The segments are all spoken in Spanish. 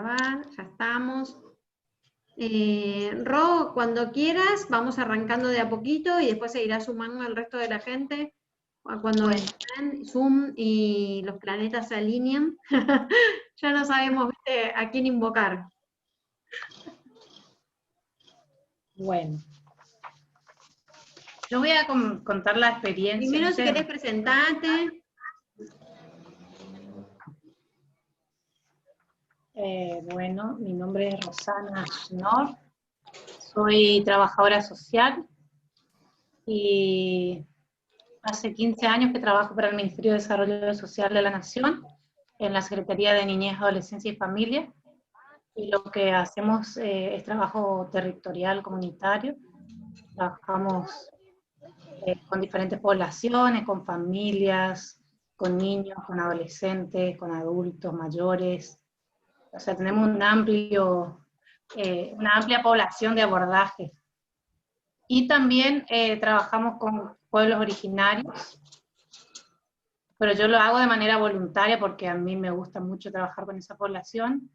grabar, ya estamos. Ro, cuando quieras, vamos arrancando de a poquito y después se irá sumando el resto de la gente. Cuando estén, Zoom y los planetas se alinean, ya no sabemos, ¿viste?, a quién invocar. Bueno. Yo voy a contar la experiencia. Primero, si querés, presentarte. Bueno, mi nombre es Rosana Schnorr, soy trabajadora social y hace 15 años que trabajo para el Ministerio de Desarrollo Social de la Nación, en la Secretaría de Niñez, Adolescencia y Familia, y lo que hacemos es trabajo territorial comunitario. Trabajamos con diferentes poblaciones, con familias, con niños, con adolescentes, con adultos mayores. O sea, tenemos una amplia población de abordaje. Y también trabajamos con pueblos originarios, pero yo lo hago de manera voluntaria porque a mí me gusta mucho trabajar con esa población,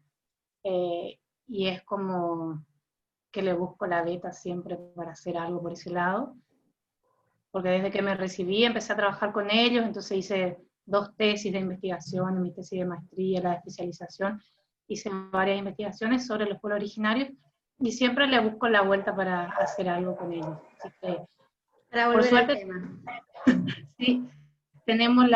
y es como que le busco la beta siempre para hacer algo por ese lado, porque desde que me recibí empecé a trabajar con ellos, entonces hice 2 tesis de investigación, mi tesis de maestría, la de especialización, hice varias investigaciones sobre los pueblos originarios, y siempre le busco la vuelta para hacer algo con ellos. Así que, Para volver por suerte, al tema. sí, tenemos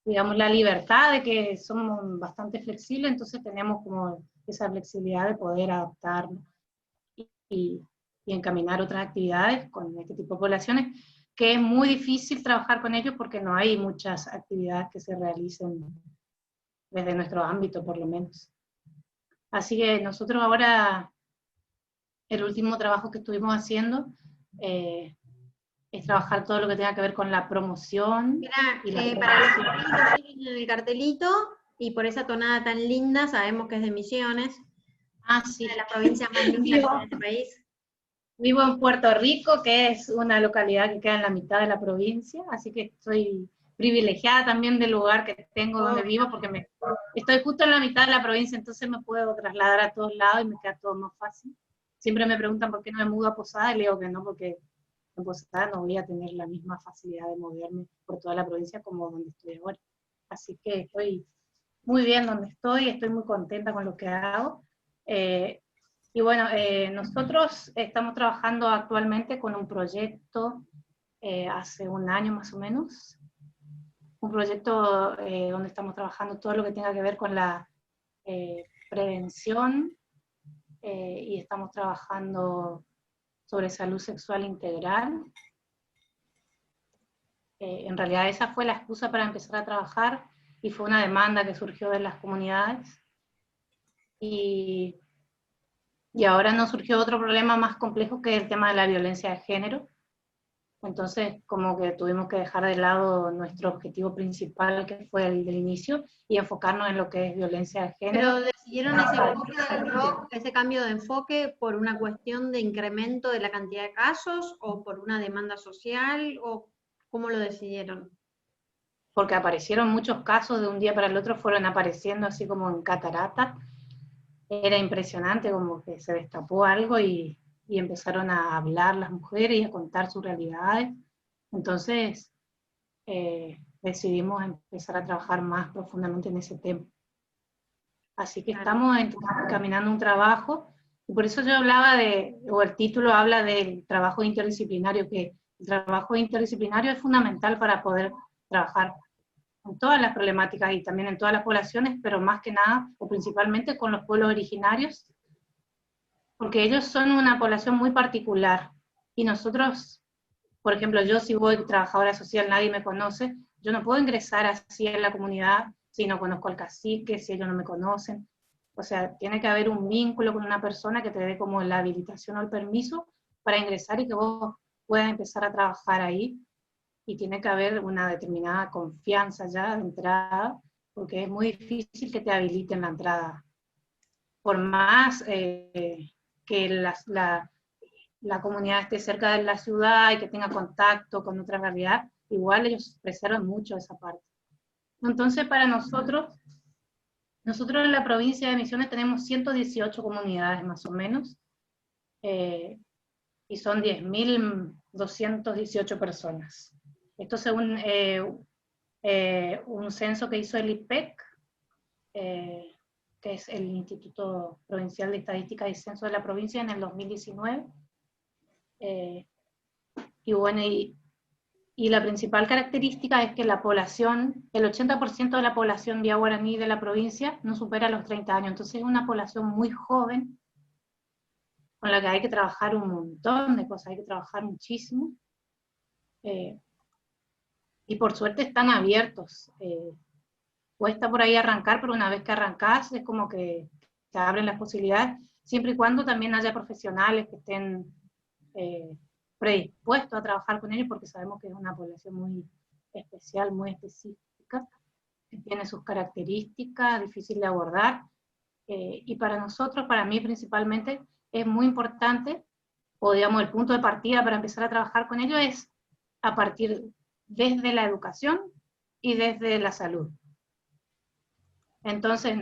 digamos, la libertad de que somos bastante flexibles, entonces tenemos como esa flexibilidad de poder adaptarnos y encaminar otras actividades con este tipo de poblaciones, que es muy difícil trabajar con ellos porque no hay muchas actividades que se realicen desde nuestro ámbito, por lo menos. Así que nosotros ahora, el último trabajo que estuvimos haciendo, es trabajar todo lo que tenga que ver con la promoción. Para los que no siguen en el cartelito, y por esa tonada tan linda, sabemos que es de Misiones. Sí. De la provincia más linda de este país. Vivo en Puerto Rico, que es una localidad que queda en la mitad de la provincia, así que estoy privilegiada también del lugar que tengo donde vivo, porque estoy justo en la mitad de la provincia, entonces me puedo trasladar a todos lados y me queda todo más fácil. Siempre me preguntan por qué no me mudo a Posada, y le digo que no, porque en Posada no voy a tener la misma facilidad de moverme por toda la provincia como donde estoy ahora. Así que estoy muy bien donde estoy muy contenta con lo que hago. Y bueno, nosotros estamos trabajando actualmente con un proyecto, hace un año más o menos, un proyecto donde estamos trabajando todo lo que tenga que ver con la prevención, y estamos trabajando sobre salud sexual integral. En realidad esa fue la excusa para empezar a trabajar, y fue una demanda que surgió de las comunidades, y ahora nos surgió otro problema más complejo, que es el tema de la violencia de género. Entonces, como que tuvimos que dejar de lado nuestro objetivo principal, que fue el del inicio, y enfocarnos en lo que es violencia de género. Pero decidieron ese enfoque del rock, ese cambio de enfoque, por una cuestión de incremento de la cantidad de casos, o por una demanda social, o ¿cómo lo decidieron? Porque aparecieron muchos casos, de un día para el otro fueron apareciendo así como en catarata. Era impresionante, como que se destapó algo y empezaron a hablar las mujeres y a contar sus realidades. Entonces decidimos empezar a trabajar más profundamente en ese tema. Así que estamos encaminando un trabajo, y por eso yo hablaba o el título habla del trabajo interdisciplinario, que el trabajo interdisciplinario es fundamental para poder trabajar en todas las problemáticas y también en todas las poblaciones, pero más que nada, o principalmente con los pueblos originarios, porque ellos son una población muy particular, y nosotros, por ejemplo, yo si voy trabajadora social, nadie me conoce, yo no puedo ingresar así en la comunidad si no conozco al cacique, si ellos no me conocen. O sea, tiene que haber un vínculo con una persona que te dé como la habilitación o el permiso para ingresar y que vos puedas empezar a trabajar ahí, y tiene que haber una determinada confianza ya de entrada, porque es muy difícil que te habiliten la entrada. Por más que la comunidad esté cerca de la ciudad y que tenga contacto con otra realidad, igual ellos preservan mucho esa parte. Entonces, para nosotros, Nosotros en la provincia de Misiones tenemos 118 comunidades más o menos, y son 10.218 personas. Esto según un censo que hizo el IPEC, que es el Instituto Provincial de Estadística y Censo de la provincia, en el 2019. Y bueno, y la principal característica es que la población, el 80% de la población vía guaraní de la provincia no supera los 30 años, entonces es una población muy joven, con la que hay que trabajar un montón de cosas, hay que trabajar muchísimo, y por suerte están abiertos. Cuesta por ahí arrancar, pero una vez que arrancás es como que se abren las posibilidades, siempre y cuando también haya profesionales que estén predispuestos a trabajar con ellos, porque sabemos que es una población muy especial, muy específica, que tiene sus características, difícil de abordar, y para nosotros, para mí principalmente, es muy importante, o digamos el punto de partida para empezar a trabajar con ellos es a partir desde la educación y desde la salud. Entonces,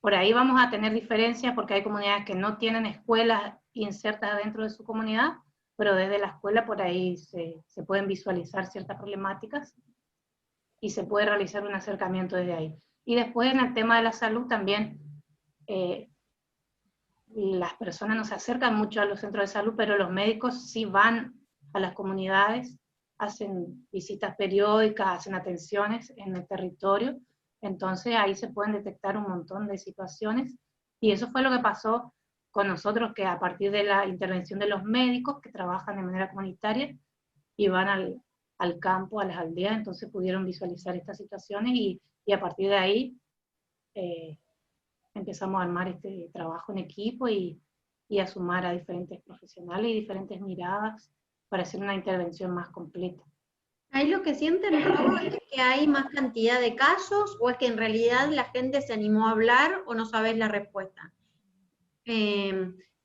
por ahí vamos a tener diferencias, porque hay comunidades que no tienen escuelas insertas dentro de su comunidad, pero desde la escuela por ahí se pueden visualizar ciertas problemáticas y se puede realizar un acercamiento desde ahí. Y después en el tema de la salud también, las personas no se acercan mucho a los centros de salud, pero los médicos sí van a las comunidades, hacen visitas periódicas, hacen atenciones en el territorio, entonces ahí se pueden detectar un montón de situaciones, y eso fue lo que pasó con nosotros, que a partir de la intervención de los médicos que trabajan de manera comunitaria y van al campo, a las aldeas, entonces pudieron visualizar estas situaciones, y a partir de ahí empezamos a armar este trabajo en equipo y a sumar a diferentes profesionales y diferentes miradas para hacer una intervención más completa. ¿Ahí lo que sienten, Ro, es que hay más cantidad de casos o es que en realidad la gente se animó a hablar o no sabés la respuesta?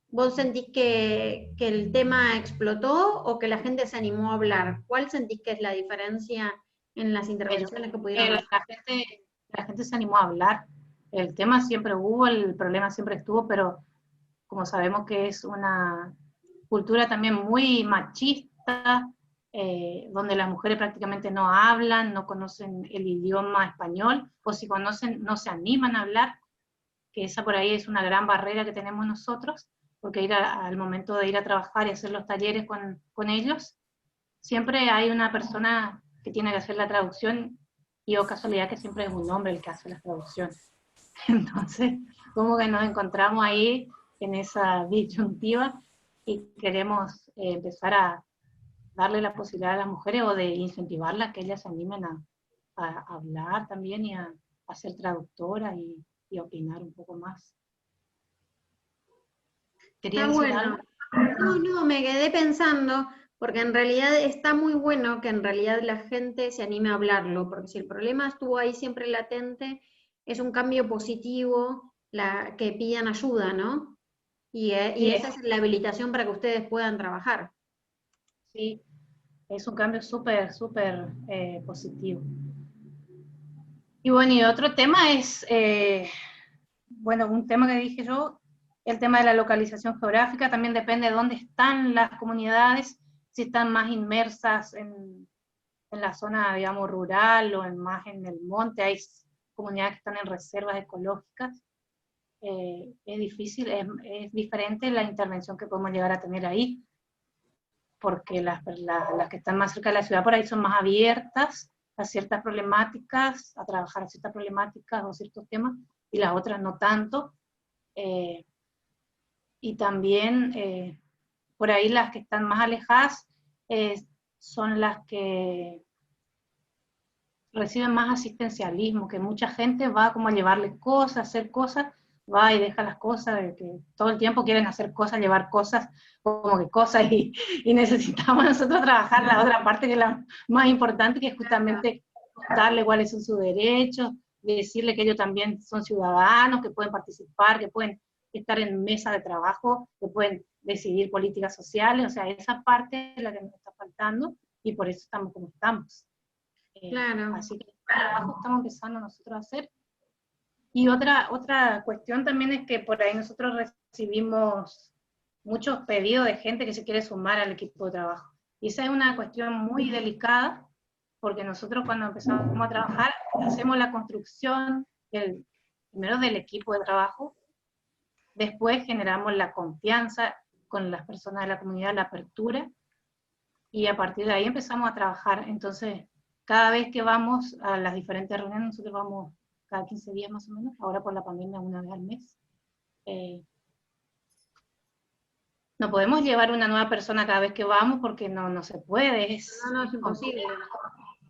¿Vos sentís que el tema explotó o que la gente se animó a hablar? ¿Cuál sentís que es la diferencia en las intervenciones que pudieron hacer? La gente se animó a hablar. El tema siempre hubo, el problema siempre estuvo, pero como sabemos que es una cultura también muy machista, donde las mujeres prácticamente no hablan, no conocen el idioma español, o si conocen no se animan a hablar, que esa por ahí es una gran barrera que tenemos nosotros, porque al momento de ir a trabajar y hacer los talleres con ellos, siempre hay una persona que tiene que hacer la traducción, y o casualidad que siempre es un hombre el que hace las traducciones. Entonces, como que nos encontramos ahí en esa disyuntiva y queremos empezar a darle la posibilidad a las mujeres o de incentivarlas, que ellas se animen a hablar también y a ser traductoras y opinar un poco más. ¿Quería Está decir bueno. algo? No, me quedé pensando, porque en realidad está muy bueno que en realidad la gente se anime a hablarlo, porque si el problema estuvo ahí siempre latente, es un cambio positivo que pidan ayuda, ¿no? Y esa es la habilitación para que ustedes puedan trabajar. Sí, es un cambio súper, súper positivo. Y bueno, y otro tema es, bueno, un tema que dije yo, el tema de la localización geográfica, también depende de dónde están las comunidades, si están más inmersas en la zona, digamos, rural o más en el monte. Hay comunidades que están en reservas ecológicas. Es difícil, es diferente la intervención que podemos llegar a tener ahí, porque las que están más cerca de la ciudad por ahí son más abiertas a ciertas problemáticas, a trabajar ciertas problemáticas o ciertos temas, y las otras no tanto. Y también por ahí las que están más alejadas son las que reciben más asistencialismo, que mucha gente va como a llevarle cosas, hacer cosas, va y deja las cosas, de que todo el tiempo quieren hacer cosas, llevar cosas, como que cosas, y necesitamos nosotros trabajar la otra parte que es la más importante, que es justamente darle cuáles son sus derechos, decirle que ellos también son ciudadanos, que pueden participar, que pueden estar en mesa de trabajo, que pueden decidir políticas sociales, o sea, esa parte es la que nos está faltando, y por eso estamos como estamos. Claro. Así que el trabajo estamos empezando nosotros a hacer, Y otra cuestión también es que por ahí nosotros recibimos muchos pedidos de gente que se quiere sumar al equipo de trabajo. Y esa es una cuestión muy delicada, porque nosotros cuando empezamos a trabajar, hacemos la construcción primero del equipo de trabajo, después generamos la confianza con las personas de la comunidad, la apertura, y a partir de ahí empezamos a trabajar. Entonces, cada vez que vamos a las diferentes reuniones, nosotros vamos cada 15 días más o menos, ahora por la pandemia una vez al mes. No podemos llevar una nueva persona cada vez que vamos porque no se puede. No, es imposible.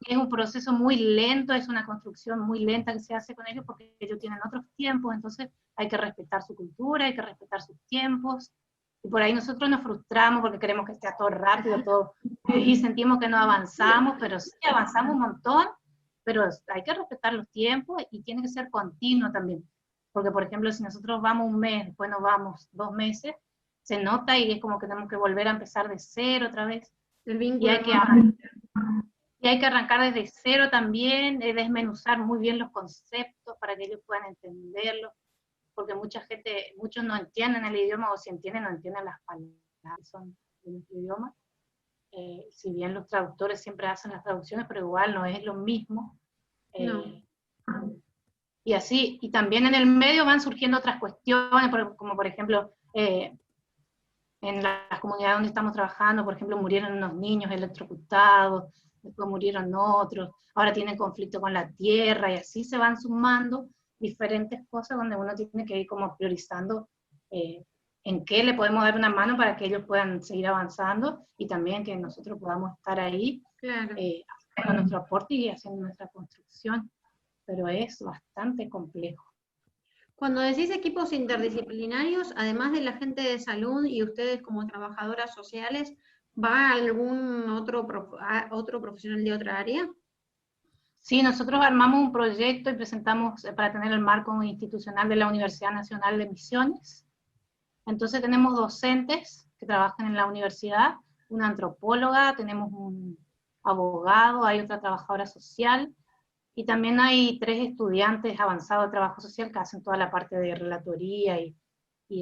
Es un proceso muy lento, es una construcción muy lenta que se hace con ellos porque ellos tienen otros tiempos, entonces hay que respetar su cultura, hay que respetar sus tiempos, y por ahí nosotros nos frustramos porque queremos que esté todo rápido, todo, y sentimos que no avanzamos, pero sí avanzamos un montón, pero hay que respetar los tiempos y tiene que ser continuo también, porque por ejemplo si nosotros vamos un mes, después nos vamos 2 meses, se nota y es como que tenemos que volver a empezar de cero otra vez, El vínculo. Y hay que arrancar desde cero también, desmenuzar muy bien los conceptos para que ellos puedan entenderlos, porque muchos no entienden el idioma, o si entienden, no entienden las palabras que son de nuestro idioma. Si bien los traductores siempre hacen las traducciones, pero igual no es lo mismo. No. Y así, y también en el medio van surgiendo otras cuestiones, como por ejemplo, en las comunidades donde estamos trabajando, por ejemplo, murieron unos niños electrocutados, después murieron otros, ahora tienen conflicto con la tierra, y así se van sumando diferentes cosas donde uno tiene que ir como priorizando en qué le podemos dar una mano para que ellos puedan seguir avanzando, y también que nosotros podamos estar ahí, Claro. haciendo nuestro aporte y haciendo nuestra construcción, pero es bastante complejo. Cuando decís equipos interdisciplinarios, además de la gente de salud y ustedes como trabajadoras sociales, ¿va algún otro profesional de otra área? Sí, nosotros armamos un proyecto y presentamos para tener el marco institucional de la Universidad Nacional de Misiones. Entonces tenemos docentes que trabajan en la universidad, una antropóloga, tenemos un abogado, hay otra trabajadora social, y también hay 3 estudiantes avanzados de trabajo social que hacen toda la parte de relatoría y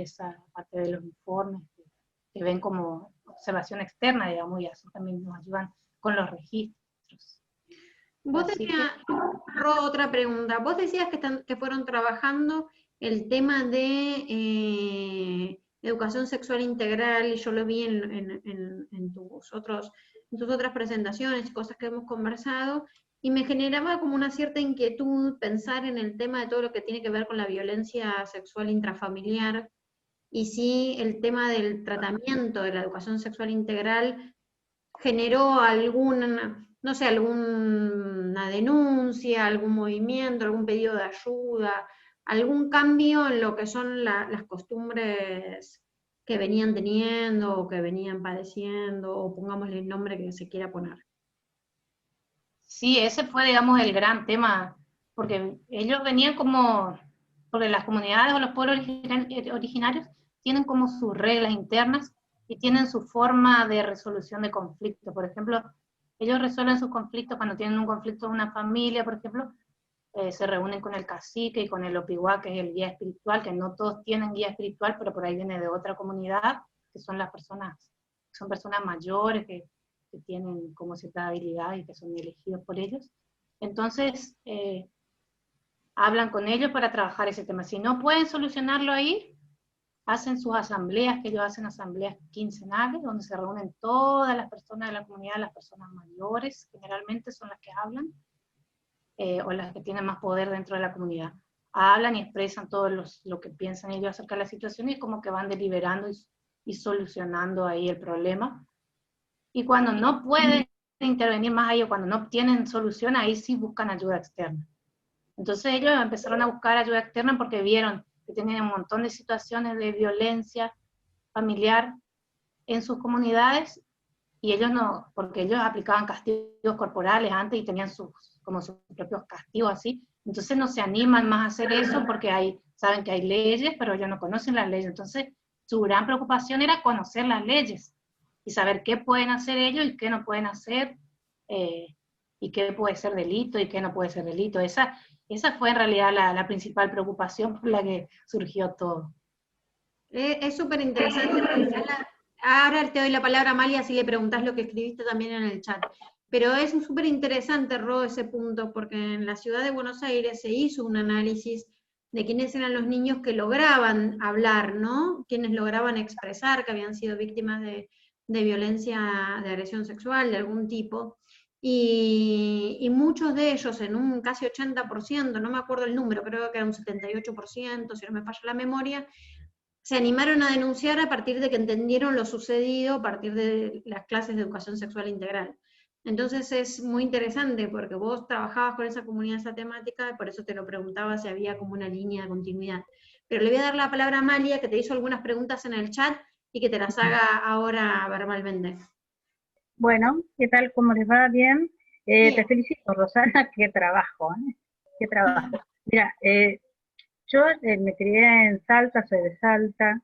esa parte de los informes que ven como observación externa, digamos, y así también nos ayudan con los registros. Vos decías, otra pregunta, vos decías que fueron trabajando el tema de educación sexual integral, y yo lo vi en tus otras presentaciones y cosas que hemos conversado, y me generaba como una cierta inquietud pensar en el tema de todo lo que tiene que ver con la violencia sexual intrafamiliar, y si el tema del tratamiento de la educación sexual integral generó alguna denuncia, algún movimiento, algún pedido de ayuda, algún cambio en lo que son las costumbres que venían teniendo o que venían padeciendo, o pongámosle el nombre que se quiera poner. Sí, ese fue, digamos, el gran tema, porque ellos venían porque las comunidades o los pueblos originarios tienen como sus reglas internas y tienen su forma de resolución de conflictos. Por ejemplo, ellos resuelven sus conflictos cuando tienen un conflicto en una familia, por ejemplo, se reúnen con el cacique y con el opiguá, que es el guía espiritual, que no todos tienen guía espiritual, pero por ahí viene de otra comunidad, que son son personas mayores, que tienen como cierta habilidad y que son elegidos por ellos. Entonces, hablan con ellos para trabajar ese tema. Si no pueden solucionarlo ahí, hacen sus asambleas, que ellos hacen asambleas quincenales, donde se reúnen todas las personas de la comunidad, las personas mayores, generalmente son las que hablan, o las que tienen más poder dentro de la comunidad. Hablan y expresan todo lo que piensan ellos acerca de la situación, y como que van deliberando y solucionando ahí el problema. Y cuando no pueden intervenir más ahí, o cuando no obtienen solución, ahí sí buscan ayuda externa. Entonces ellos empezaron a buscar ayuda externa porque vieron que tenían un montón de situaciones de violencia familiar en sus comunidades, y ellos no, porque ellos aplicaban castigos corporales antes y tenían sus propios castigos así, entonces no se animan más a hacer eso porque saben que hay leyes, pero ellos no conocen las leyes. Entonces su gran preocupación era conocer las leyes y saber qué pueden hacer ellos y qué no pueden hacer, y qué puede ser delito y qué no puede ser delito. Esa fue en realidad la principal preocupación por la que surgió todo. Es súper interesante. Ahora te doy la palabra a Amalia si le preguntás lo que escribiste también en el chat. Pero es súper interesante, Ro, ese punto, porque en la ciudad de Buenos Aires se hizo un análisis de quiénes eran los niños que lograban hablar, ¿no? Quienes lograban expresar que habían sido víctimas de violencia, de agresión sexual de algún tipo. Y muchos de ellos, en un casi 80%, no me acuerdo el número, creo que era un 78%, si no me falla la memoria, se animaron a denunciar a partir de que entendieron lo sucedido a partir de las clases de educación sexual integral. Entonces es muy interesante porque vos trabajabas con esa comunidad, esa temática, y por eso te lo preguntaba si había como una línea de continuidad. Pero le voy a dar la palabra a Amalia, que te hizo algunas preguntas en el chat y que te las haga ahora verbalmente. Bueno, ¿qué tal? ¿Cómo les va? Bien. Bien. Te felicito, Rosana, qué trabajo, ¿eh? Qué trabajo. Mira, yo me crié en Salta, soy de Salta,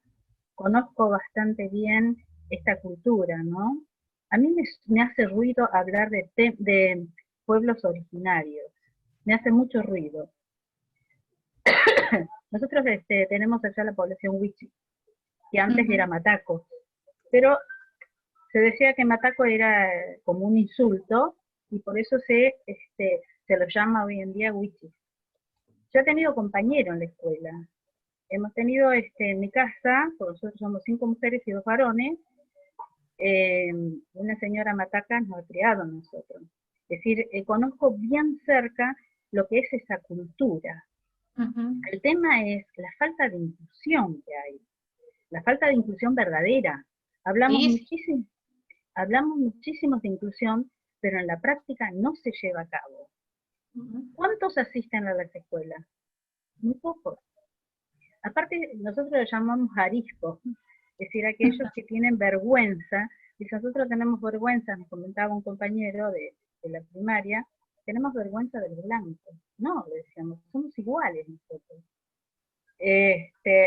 conozco bastante bien esta cultura, ¿no? A mí me hace ruido hablar de pueblos originarios, me hace mucho ruido. Nosotros tenemos allá la población Wichi, que antes era Mataco, pero se decía que Mataco era como un insulto y por eso se lo llama hoy en día Wichi. Yo he tenido compañeros en la escuela. Hemos tenido en mi casa, porque nosotros somos 5 mujeres y 2 varones, una señora Mataca nos ha criado a nosotros. Es decir, conozco bien cerca lo que es esa cultura. El tema es la falta de inclusión que hay, la falta de inclusión verdadera. Hablamos muchísimo de inclusión, pero en la práctica no se lleva a cabo. ¿Cuántos asisten a las escuelas? Muy pocos. Aparte, nosotros lo llamamos ariscos, es decir, aquellos que tienen vergüenza, y si nosotros tenemos vergüenza, nos comentaba un compañero de la primaria, tenemos vergüenza del blanco. No, le decíamos, somos iguales nosotros.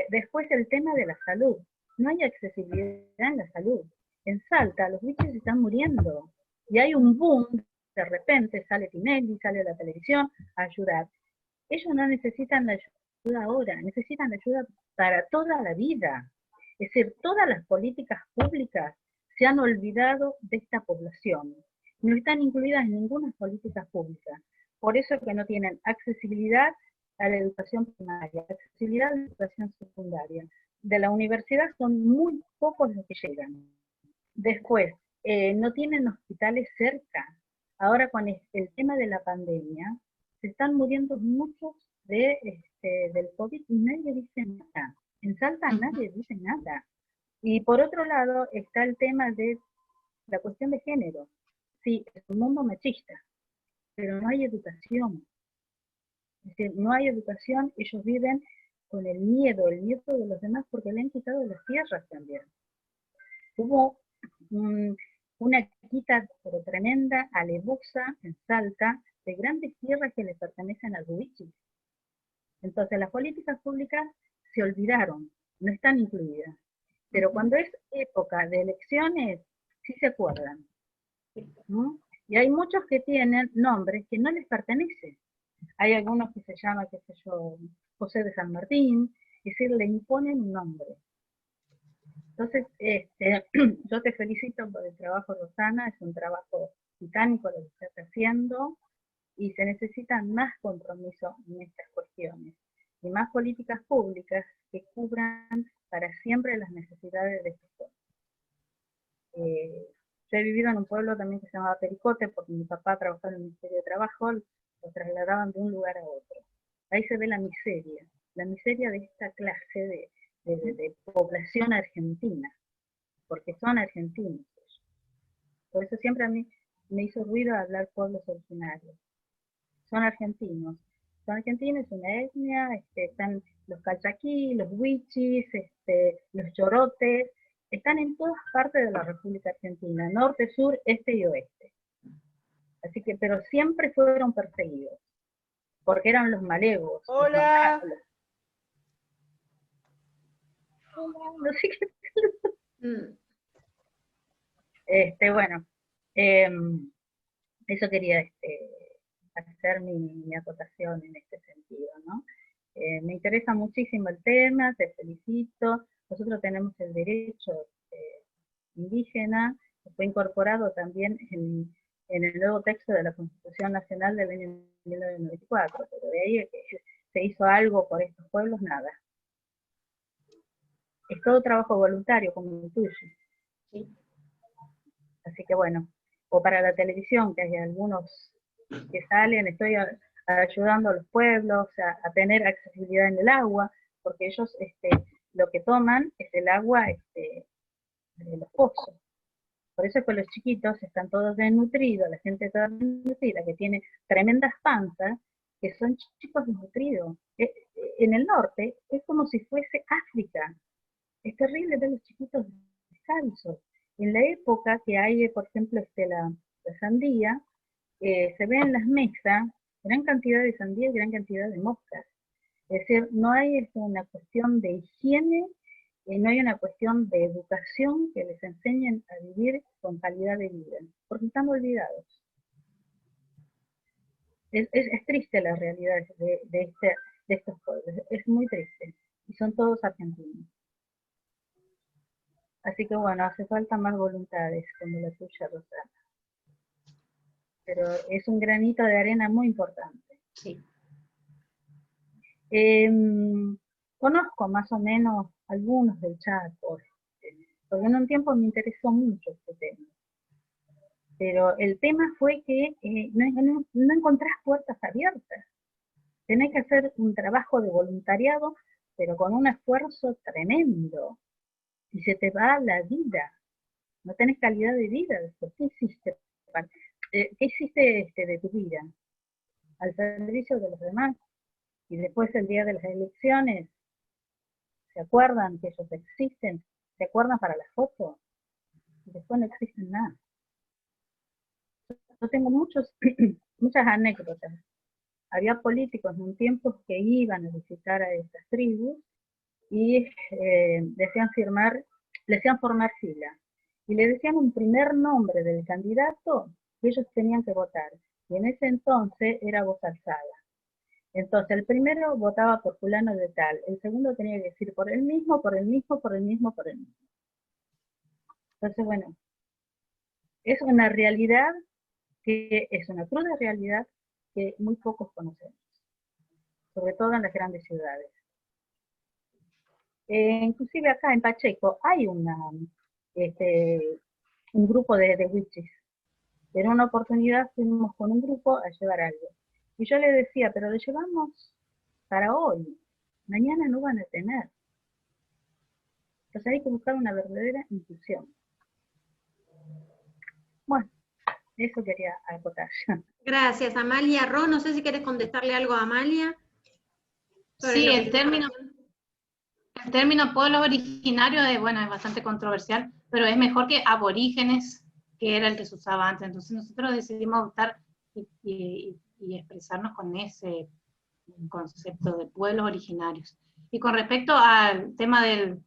Después el tema de la salud. No hay accesibilidad en la salud. En Salta los bichos están muriendo. Y hay un boom, de repente sale Tinelli, sale la televisión a ayudar. Ellos no necesitan la ayuda ahora, necesitan la ayuda para toda la vida. Es decir, todas las políticas públicas se han olvidado de esta población. No están incluidas en ninguna política pública. Por eso que no tienen accesibilidad a la educación primaria, accesibilidad a la educación secundaria. De la universidad son muy pocos los que llegan. Después, no tienen hospitales cerca. Ahora con el tema de la pandemia, se están muriendo muchos del COVID y nadie dice nada. En Salta nadie dice nada. Y por otro lado está el tema de la cuestión de género. Sí, es un mundo machista, pero no hay educación. Es decir, no hay educación, ellos viven con el miedo de los demás porque le han quitado las tierras también. Hubo una quita pero tremenda, alevosa, en Salta, de grandes tierras que le pertenecen al Huichi. Entonces las políticas públicas se olvidaron, no están incluidas. Pero cuando es época de elecciones, sí se acuerdan. ¿No? Y hay muchos que tienen nombres que no les pertenecen. Hay algunos que se llaman, qué sé yo, José de San Martín, es decir, le imponen un nombre. Entonces, yo te felicito por el trabajo, Rosana, es un trabajo titánico lo que estás haciendo y se necesita más compromiso en estas cuestiones y más políticas públicas que cubran para siempre las necesidades de estos pueblos. Yo he vivido en un pueblo también que se llamaba Pericote porque mi papá trabajaba en el Ministerio de Trabajo, lo trasladaban de un lugar a otro. Ahí se ve la miseria de esta clase de población argentina, porque son argentinos. Por eso siempre a mí me hizo ruido hablar pueblos originarios. Son argentinos, es una etnia, están los calchaquí, los huichis, los chorotes, están en todas partes de la República Argentina, norte, sur, este y oeste. Así que, pero siempre fueron perseguidos, porque eran los malevos. Hola. No sé qué. Bueno, eso quería hacer mi acotación en este sentido, ¿no? Me interesa muchísimo el tema, te felicito. Nosotros tenemos el derecho indígena, que fue incorporado también en el nuevo texto de la Constitución Nacional del año 1994, pero de ahí que se hizo algo por estos pueblos, nada. Es todo trabajo voluntario, como el tuyo. ¿Sí? Así que bueno, o para la televisión, que hay algunos que salen, estoy ayudando a los pueblos a tener accesibilidad en el agua, porque ellos lo que toman es el agua de los pozos. Por eso es que los chiquitos están todos desnutridos, la gente toda desnutrida, que tiene tremendas panzas, que son chicos desnutridos. En el norte es como si fuese África. Es terrible ver los chiquitos descalzos. En la época que hay, por ejemplo, la sandía, se ve en las mesas gran cantidad de sandía y gran cantidad de moscas. Es decir, no hay una cuestión de higiene, no hay una cuestión de educación que les enseñen a vivir con calidad de vida, porque están olvidados. Es triste la realidad de estos pueblos, es muy triste, y son todos argentinos. Así que bueno, hace falta más voluntades como la tuya, Rosana. Pero es un granito de arena muy importante. Sí. Conozco más o menos algunos del Chaco, porque en un tiempo me interesó mucho este tema. Pero el tema fue que no encontrás puertas abiertas. Tenés que hacer un trabajo de voluntariado, pero con un esfuerzo tremendo. Y se te va la vida. No tenés calidad de vida después. ¿Qué hiciste? ¿Qué hiciste de tu vida? Al servicio de los demás. Y después el día de las elecciones, ¿se acuerdan que ellos existen? ¿Se acuerdan para la foto? Y después no existen nada. Yo tengo muchas anécdotas. Había políticos en un tiempo que iban a visitar a estas tribus y decían formar fila. Y le decían un primer nombre del candidato que ellos tenían que votar. Y en ese entonces era voz alzada. Entonces el primero votaba por fulano de tal, el segundo tenía que decir por el mismo, por el mismo, por el mismo, por el mismo. Entonces, bueno, es una realidad que es una cruda realidad que muy pocos conocemos, sobre todo en las grandes ciudades. Inclusive acá en Pacheco hay un grupo de witches. En una oportunidad fuimos con un grupo a llevar algo. Y yo le decía, pero lo llevamos para hoy, mañana no van a tener. Entonces hay que buscar una verdadera inclusión. Bueno, eso quería acotar. Gracias, Amalia. Ro, no sé si quieres contestarle algo a Amalia. Sí, el término pueblo originario es bastante controversial, pero es mejor que aborígenes, que era el que se usaba antes. Entonces nosotros decidimos optar y expresarnos con ese concepto de pueblos originarios. Y con respecto al tema de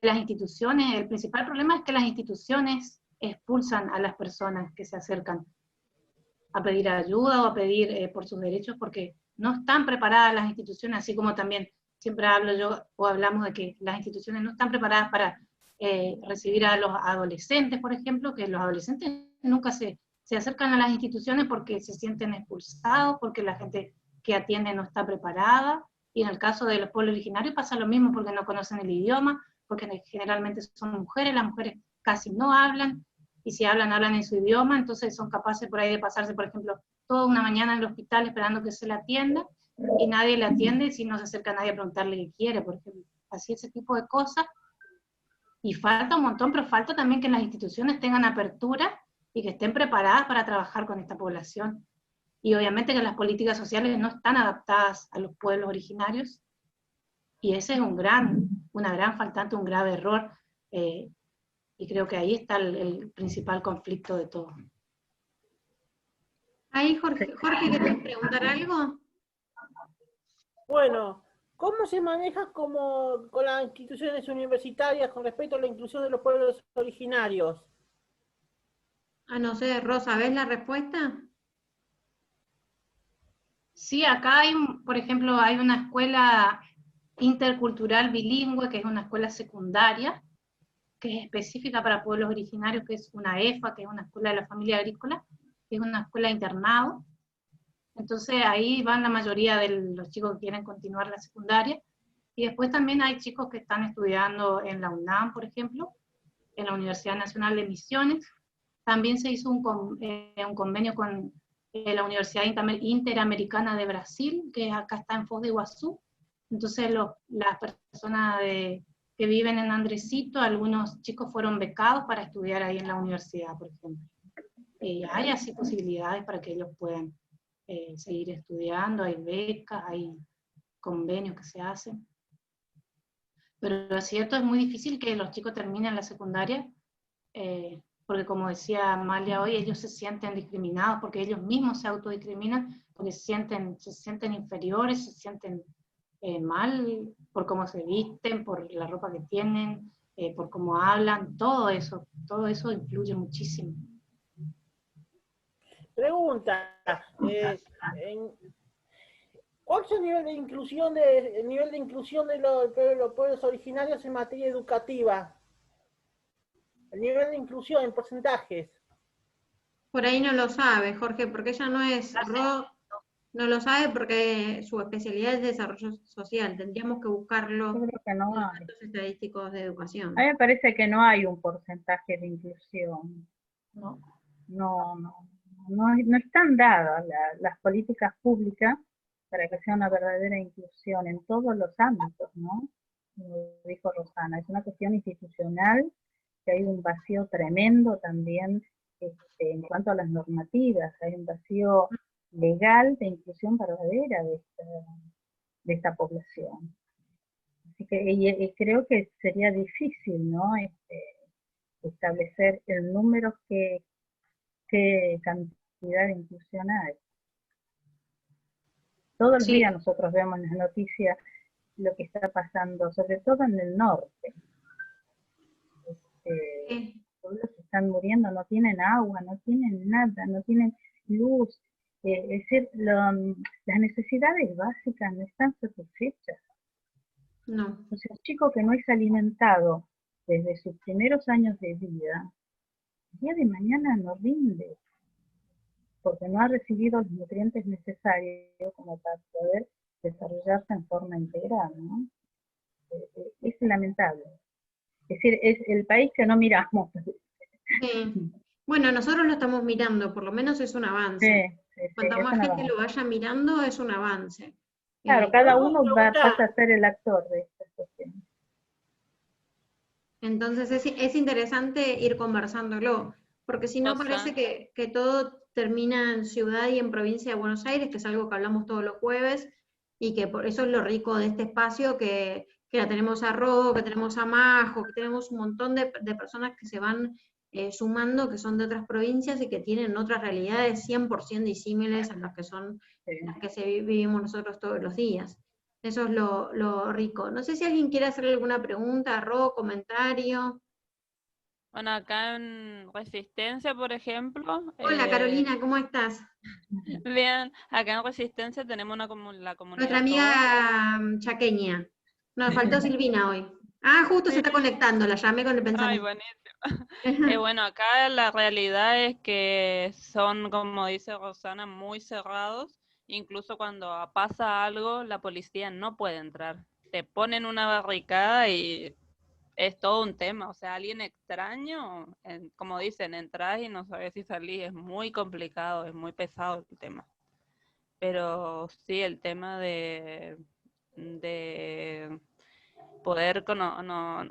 las instituciones, el principal problema es que las instituciones expulsan a las personas que se acercan a pedir ayuda o a pedir por sus derechos, porque no están preparadas las instituciones, así como también siempre hablamos de que las instituciones no están preparadas para recibir a los adolescentes, por ejemplo, que los adolescentes nunca se acercan a las instituciones porque se sienten expulsados, porque la gente que atiende no está preparada, y en el caso de los pueblos originarios pasa lo mismo porque no conocen el idioma, porque generalmente son mujeres, las mujeres casi no hablan, y si hablan en su idioma, entonces son capaces por ahí de pasarse, por ejemplo, toda una mañana en el hospital esperando que se la atienda, y nadie le atiende si no se acerca a nadie a preguntarle qué quiere, por ejemplo. Así ese tipo de cosas. Y falta un montón, pero falta también que las instituciones tengan apertura y que estén preparadas para trabajar con esta población. Y obviamente que las políticas sociales no están adaptadas a los pueblos originarios, y ese es una gran faltante, un grave error, y creo que ahí está el principal conflicto de todo. Ahí, Jorge, ¿querías preguntar algo? Bueno, ¿cómo se maneja con las instituciones universitarias con respecto a la inclusión de los pueblos originarios? No sé, Rosa, ¿ves la respuesta? Sí, acá hay, por ejemplo, hay una escuela intercultural bilingüe, que es una escuela secundaria, que es específica para pueblos originarios, que es una EFA, que es una escuela de la familia agrícola, que es una escuela de internado. Entonces ahí van la mayoría de los chicos que quieren continuar la secundaria. Y después también hay chicos que están estudiando en la UNAM, por ejemplo, en la Universidad Nacional de Misiones. También se hizo un convenio con la Universidad Interamericana de Brasil, que acá está en Foz de Iguazú. Entonces las personas que viven en Andresito, algunos chicos fueron becados para estudiar ahí en la universidad, por ejemplo. Hay así posibilidades para que ellos puedan seguir estudiando, hay becas, hay convenios que se hacen. Pero lo cierto es muy difícil que los chicos terminen la secundaria, porque como decía Amalia hoy, ellos se sienten discriminados, porque ellos mismos se autodiscriminan, porque se sienten inferiores, se sienten mal por cómo se visten, por la ropa que tienen, por cómo hablan, todo eso influye muchísimo. Pregunta, ¿cuál es el nivel de inclusión de los pueblos originarios en materia educativa? El nivel de inclusión en porcentajes. Por ahí no lo sabe, Jorge, porque ella no es no lo sabe porque su especialidad es desarrollo social. Tendríamos que buscarlo Yo creo que no en los hay. datos estadísticos de educación. A mí me parece que no hay un porcentaje de inclusión. ¿No? No están dadas las políticas públicas para que sea una verdadera inclusión en todos los ámbitos, ¿no? Como dijo Rosana, es una cuestión institucional, que hay un vacío tremendo también en cuanto a las normativas, hay un vacío legal de inclusión verdadera de esta población. Así que creo que sería difícil, ¿no? Establecer el número qué cantidad de inclusión hay. Todos los días nosotros vemos en las noticias lo que está pasando, sobre todo en el norte. Los pueblos están muriendo, no tienen agua, no tienen nada, no tienen luz. Es decir, las necesidades básicas no están satisfechas. No. O sea, un chico que no es alimentado desde sus primeros años de vida, el día de mañana no rinde, porque no ha recibido los nutrientes necesarios como para poder desarrollarse en forma integral, ¿no? Es lamentable. Es decir, es el país que no miramos. Sí. Bueno, nosotros lo estamos mirando, por lo menos es un avance. Cuanta más gente lo vaya mirando, es un avance. Claro, cada uno pasa a ser el actor de esta cuestión. Entonces es interesante ir conversándolo, porque si no parece que todo termina en ciudad y en provincia de Buenos Aires, que es algo que hablamos todos los jueves, y que por eso es lo rico de este espacio, que la tenemos a Ro, que tenemos a Majo, que tenemos un montón de personas que se van sumando, que son de otras provincias y que tienen otras realidades 100% disímiles a las que son las que vivimos nosotros todos los días. Eso es lo rico. No sé si alguien quiere hacerle alguna pregunta, Ro, comentario. Bueno, acá en Resistencia, por ejemplo. Hola Carolina, ¿cómo estás? Bien, acá en Resistencia tenemos la comunidad. Nuestra amiga chaqueña. Nos faltó Silvina hoy. Ah, justo se está conectando, la llamé con el pensamiento. Ay, buenísimo. Bueno, acá la realidad es que son, como dice Rosana, muy cerrados. Incluso cuando pasa algo, la policía no puede entrar. Te ponen una barricada y es todo un tema. O sea, alguien extraño, como dicen, entras y no sabes si salís. Es muy complicado, es muy pesado el tema. Pero sí, el tema de poder,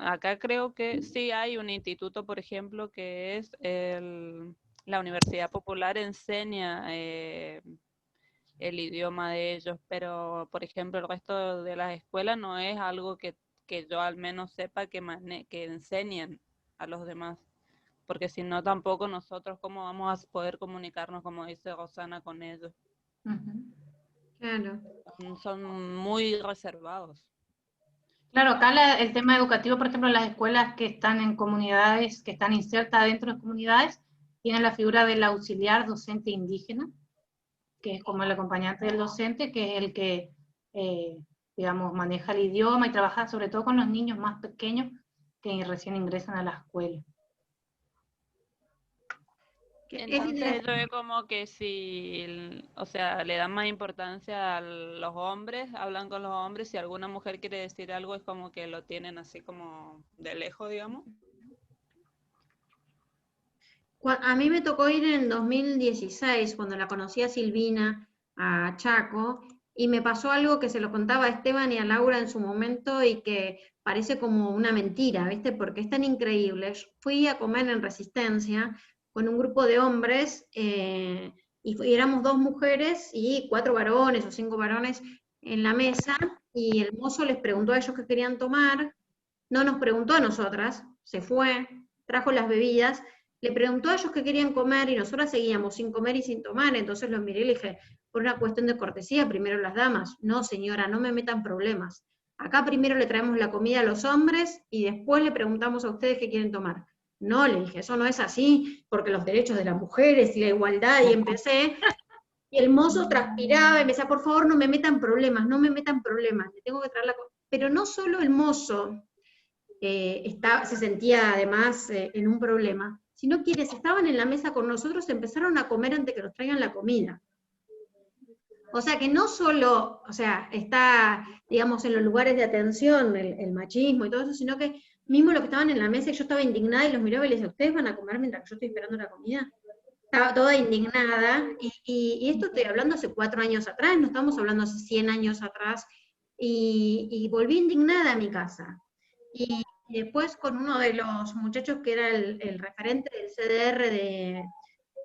acá creo que sí hay un instituto, por ejemplo, que es la Universidad Popular enseña el idioma de ellos, pero por ejemplo el resto de las escuelas no es algo que yo al menos sepa que enseñen a los demás, porque si no tampoco nosotros cómo vamos a poder comunicarnos, como dice Rosana, con ellos. Claro. Son muy reservados. Claro, acá el tema educativo, por ejemplo, las escuelas que están en comunidades, que están insertas dentro de comunidades, tienen la figura del auxiliar docente indígena, que es como el acompañante del docente, que es el que, digamos, maneja el idioma y trabaja sobre todo con los niños más pequeños que recién ingresan a la escuela. Entonces yo veo como que si, o sea, le dan más importancia a los hombres, hablan con los hombres, si alguna mujer quiere decir algo es como que lo tienen así como de lejos, digamos. A mí me tocó ir en 2016, cuando la conocí a Silvina, a Chaco, y me pasó algo que se lo contaba a Esteban y a Laura en su momento y que parece como una mentira, ¿viste? Porque es tan increíble. Yo fui a comer en Resistencia con un grupo de hombres y éramos 2 mujeres y 4 varones o 5 varones en la mesa y el mozo les preguntó a ellos qué querían tomar, no nos preguntó a nosotras, se fue, trajo las bebidas, le preguntó a ellos qué querían comer y nosotras seguíamos sin comer y sin tomar, entonces los miré y le dije, por una cuestión de cortesía, primero las damas. No, señora, no me metan problemas. Acá primero le traemos la comida a los hombres y después le preguntamos a ustedes qué quieren tomar. No, le dije, eso no es así, porque los derechos de las mujeres y la igualdad, y empecé, y el mozo transpiraba y me decía, por favor, no me metan problemas, no me metan problemas, le tengo que traer la comida. Pero no solo el mozo se sentía además en un problema, sino quienes estaban en la mesa con nosotros empezaron a comer antes que nos traigan la comida. O sea que no solo, o sea, está, digamos, en los lugares de atención el machismo y todo eso, sino que mismo los que estaban en la mesa, yo estaba indignada y los miraba y les decía, ¿ustedes van a comer mientras yo estoy esperando la comida? Estaba toda indignada, y esto estoy hablando hace 4 años atrás, no estamos hablando hace 100 años atrás, y volví indignada a mi casa. Y después con uno de los muchachos que era el referente del CDR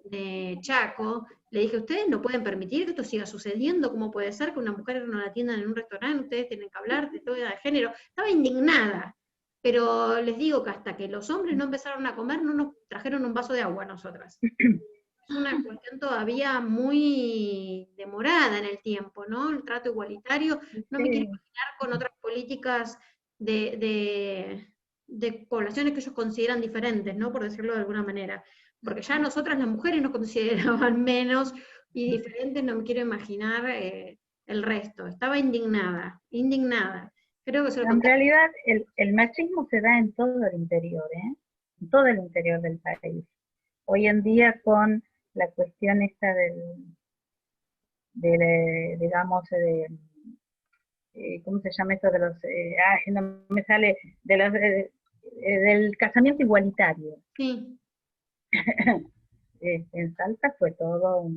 de Chaco, le dije, ustedes no pueden permitir que esto siga sucediendo, ¿cómo puede ser que una mujer no la atiendan en un restaurante? Ustedes tienen que hablar de todo de género. Estaba indignada, pero les digo que hasta que los hombres no empezaron a comer, no nos trajeron un vaso de agua a nosotras. Es una cuestión todavía muy demorada en el tiempo, ¿no? El trato igualitario, no me quiero imaginar con otras políticas de poblaciones que ellos consideran diferentes, ¿no? Por decirlo de alguna manera. Porque ya nosotras las mujeres nos consideraban menos y diferentes, no me quiero imaginar el resto. Estaba indignada, indignada. Creo que se lo En realidad el machismo se da en todo el interior, en todo el interior del país. Hoy en día con la cuestión esta digamos, ¿cómo se llama esto? De los, no me sale, del casamiento igualitario. Sí. En Salta fue todo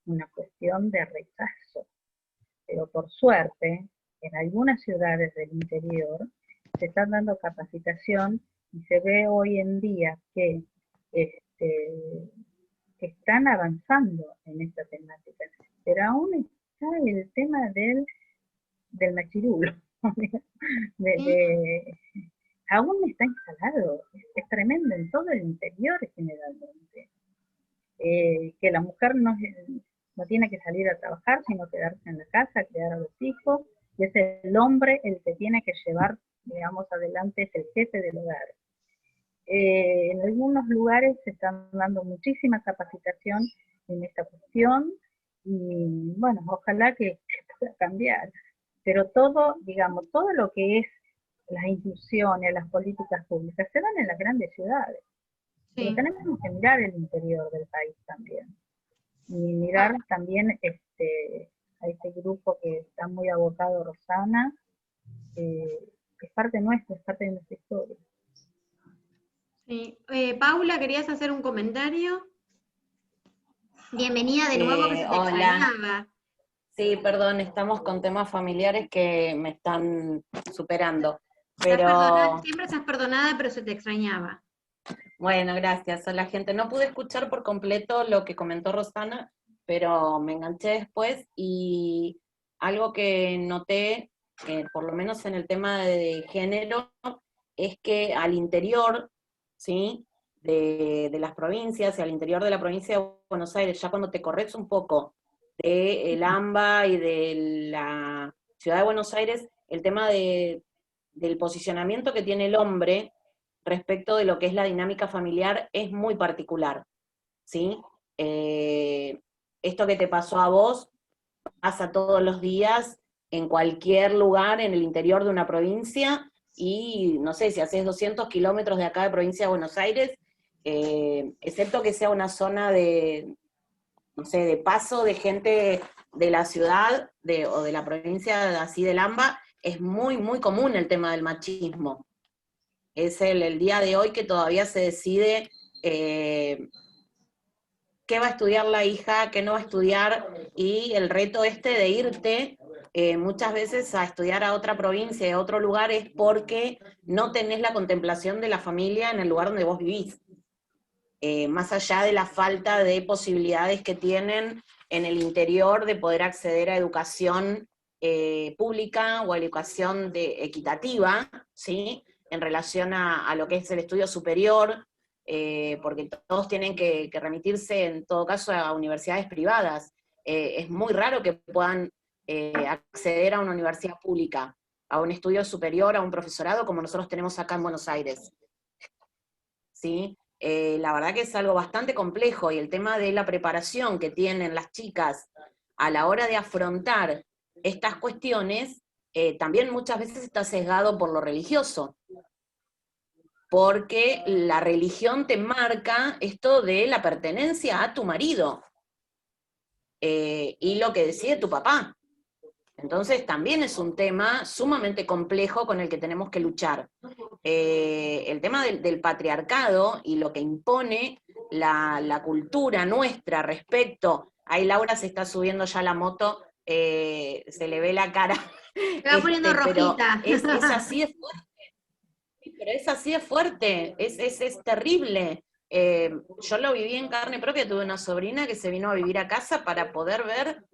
una cuestión de rechazo, pero por suerte, en algunas ciudades del interior se están dando capacitación y se ve hoy en día que están avanzando en esta temática, pero aún está el tema del machirulo, aún está instalado, es tremendo en todo el interior generalmente, que la mujer no tiene que salir a trabajar, sino quedarse en la casa, criar a los hijos, y es el hombre el que tiene que llevar, digamos, adelante, es el jefe del hogar. En algunos lugares se están dando muchísima capacitación en esta cuestión, y bueno, ojalá que pueda cambiar, pero todo, digamos, todo lo que es las instituciones, las políticas públicas, se dan en las grandes ciudades. Sí. Pero tenemos que mirar el interior del país también. Y mirar también a este grupo que está muy abocado, Rosana, es parte nuestra, es parte de nuestra historia. Sí. Paula, ¿querías hacer un comentario? Bienvenida de nuevo, que se te extrañaba. Sí, perdón, estamos con temas familiares que me están superando. Pero siempre estás perdonada, pero se te extrañaba. Bueno, gracias a la gente. No pude escuchar por completo lo que comentó Rosana, pero me enganché después, y algo que noté, por lo menos en el tema de género, es que al interior, ¿sí?, de las provincias, y al interior de la provincia de Buenos Aires, ya cuando te corres un poco del AMBA y de la ciudad de Buenos Aires, el tema del posicionamiento que tiene el hombre respecto de lo que es la dinámica familiar es muy particular, ¿sí? esto que te pasó a vos pasa todos los días en cualquier lugar en el interior de una provincia, y no sé, si haces 200 kilómetros de acá de provincia de Buenos Aires, excepto que sea una zona de, no sé, de paso de gente de la ciudad o de la provincia así del AMBA, es muy, muy común el tema del machismo. Es el día de hoy que todavía se decide qué va a estudiar la hija, qué no va a estudiar, y el reto este de irte muchas veces a estudiar a otra provincia, a otro lugar, es porque no tenés la contemplación de la familia en el lugar donde vos vivís. Más allá de la falta de posibilidades que tienen en el interior de poder acceder a educación pública o a educación equitativa, ¿sí? En relación a lo que es el estudio superior, porque todos tienen que remitirse en todo caso a universidades privadas. Es muy raro que puedan acceder a una universidad pública, a un estudio superior, a un profesorado como nosotros tenemos acá en Buenos Aires. ¿Sí? La verdad que es algo bastante complejo, y el tema de la preparación que tienen las chicas a la hora de afrontar estas cuestiones, también muchas veces está sesgado por lo religioso, porque la religión te marca esto de la pertenencia a tu marido, y lo que decide tu papá. Entonces también es un tema sumamente complejo con el que tenemos que luchar. El tema del patriarcado y lo que impone la cultura nuestra respecto, ahí Laura se está subiendo ya a la moto, se le ve la cara, Se va poniendo pero rojita. es así, es fuerte, pero es así, es fuerte, es terrible. Yo lo viví en carne propia, tuve una sobrina que se vino a vivir a casa para poder ver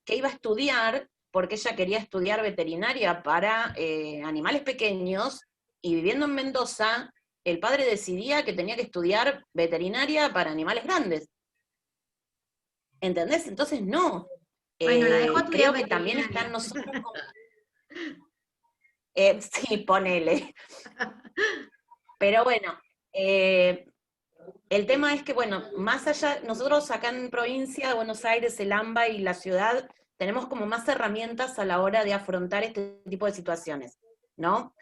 que iba a estudiar, porque ella quería estudiar veterinaria para animales pequeños, y viviendo en Mendoza, el padre decidía que tenía que estudiar veterinaria para animales grandes. ¿Entendés? Entonces no. Bueno, la dejó estudiar Creo que también está en veterinaria. nosotros. Sí, ponele. Pero bueno, el tema es que, bueno, más allá, nosotros acá en provincia de Buenos Aires, el AMBA y la ciudad, tenemos como más herramientas a la hora de afrontar este tipo de situaciones, ¿no?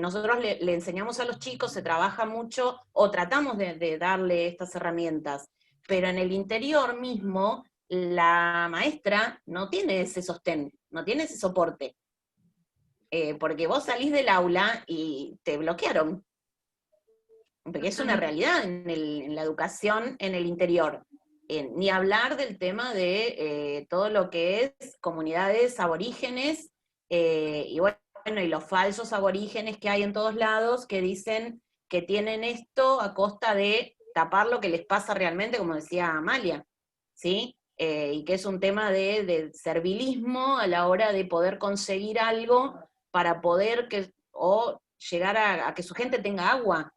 Nosotros le enseñamos a los chicos, se trabaja mucho, o tratamos de darle estas herramientas, pero en el interior mismo, la maestra no tiene ese sostén, no tiene ese soporte, porque vos salís del aula y te bloquearon, porque es una realidad en la educación en el interior. Ni hablar del tema de todo lo que es comunidades aborígenes, y bueno, y los falsos aborígenes que hay en todos lados, que dicen que tienen esto a costa de tapar lo que les pasa realmente, como decía Amalia, ¿sí? Y que es un tema de servilismo a la hora de poder conseguir algo para poder o llegar a que su gente tenga agua.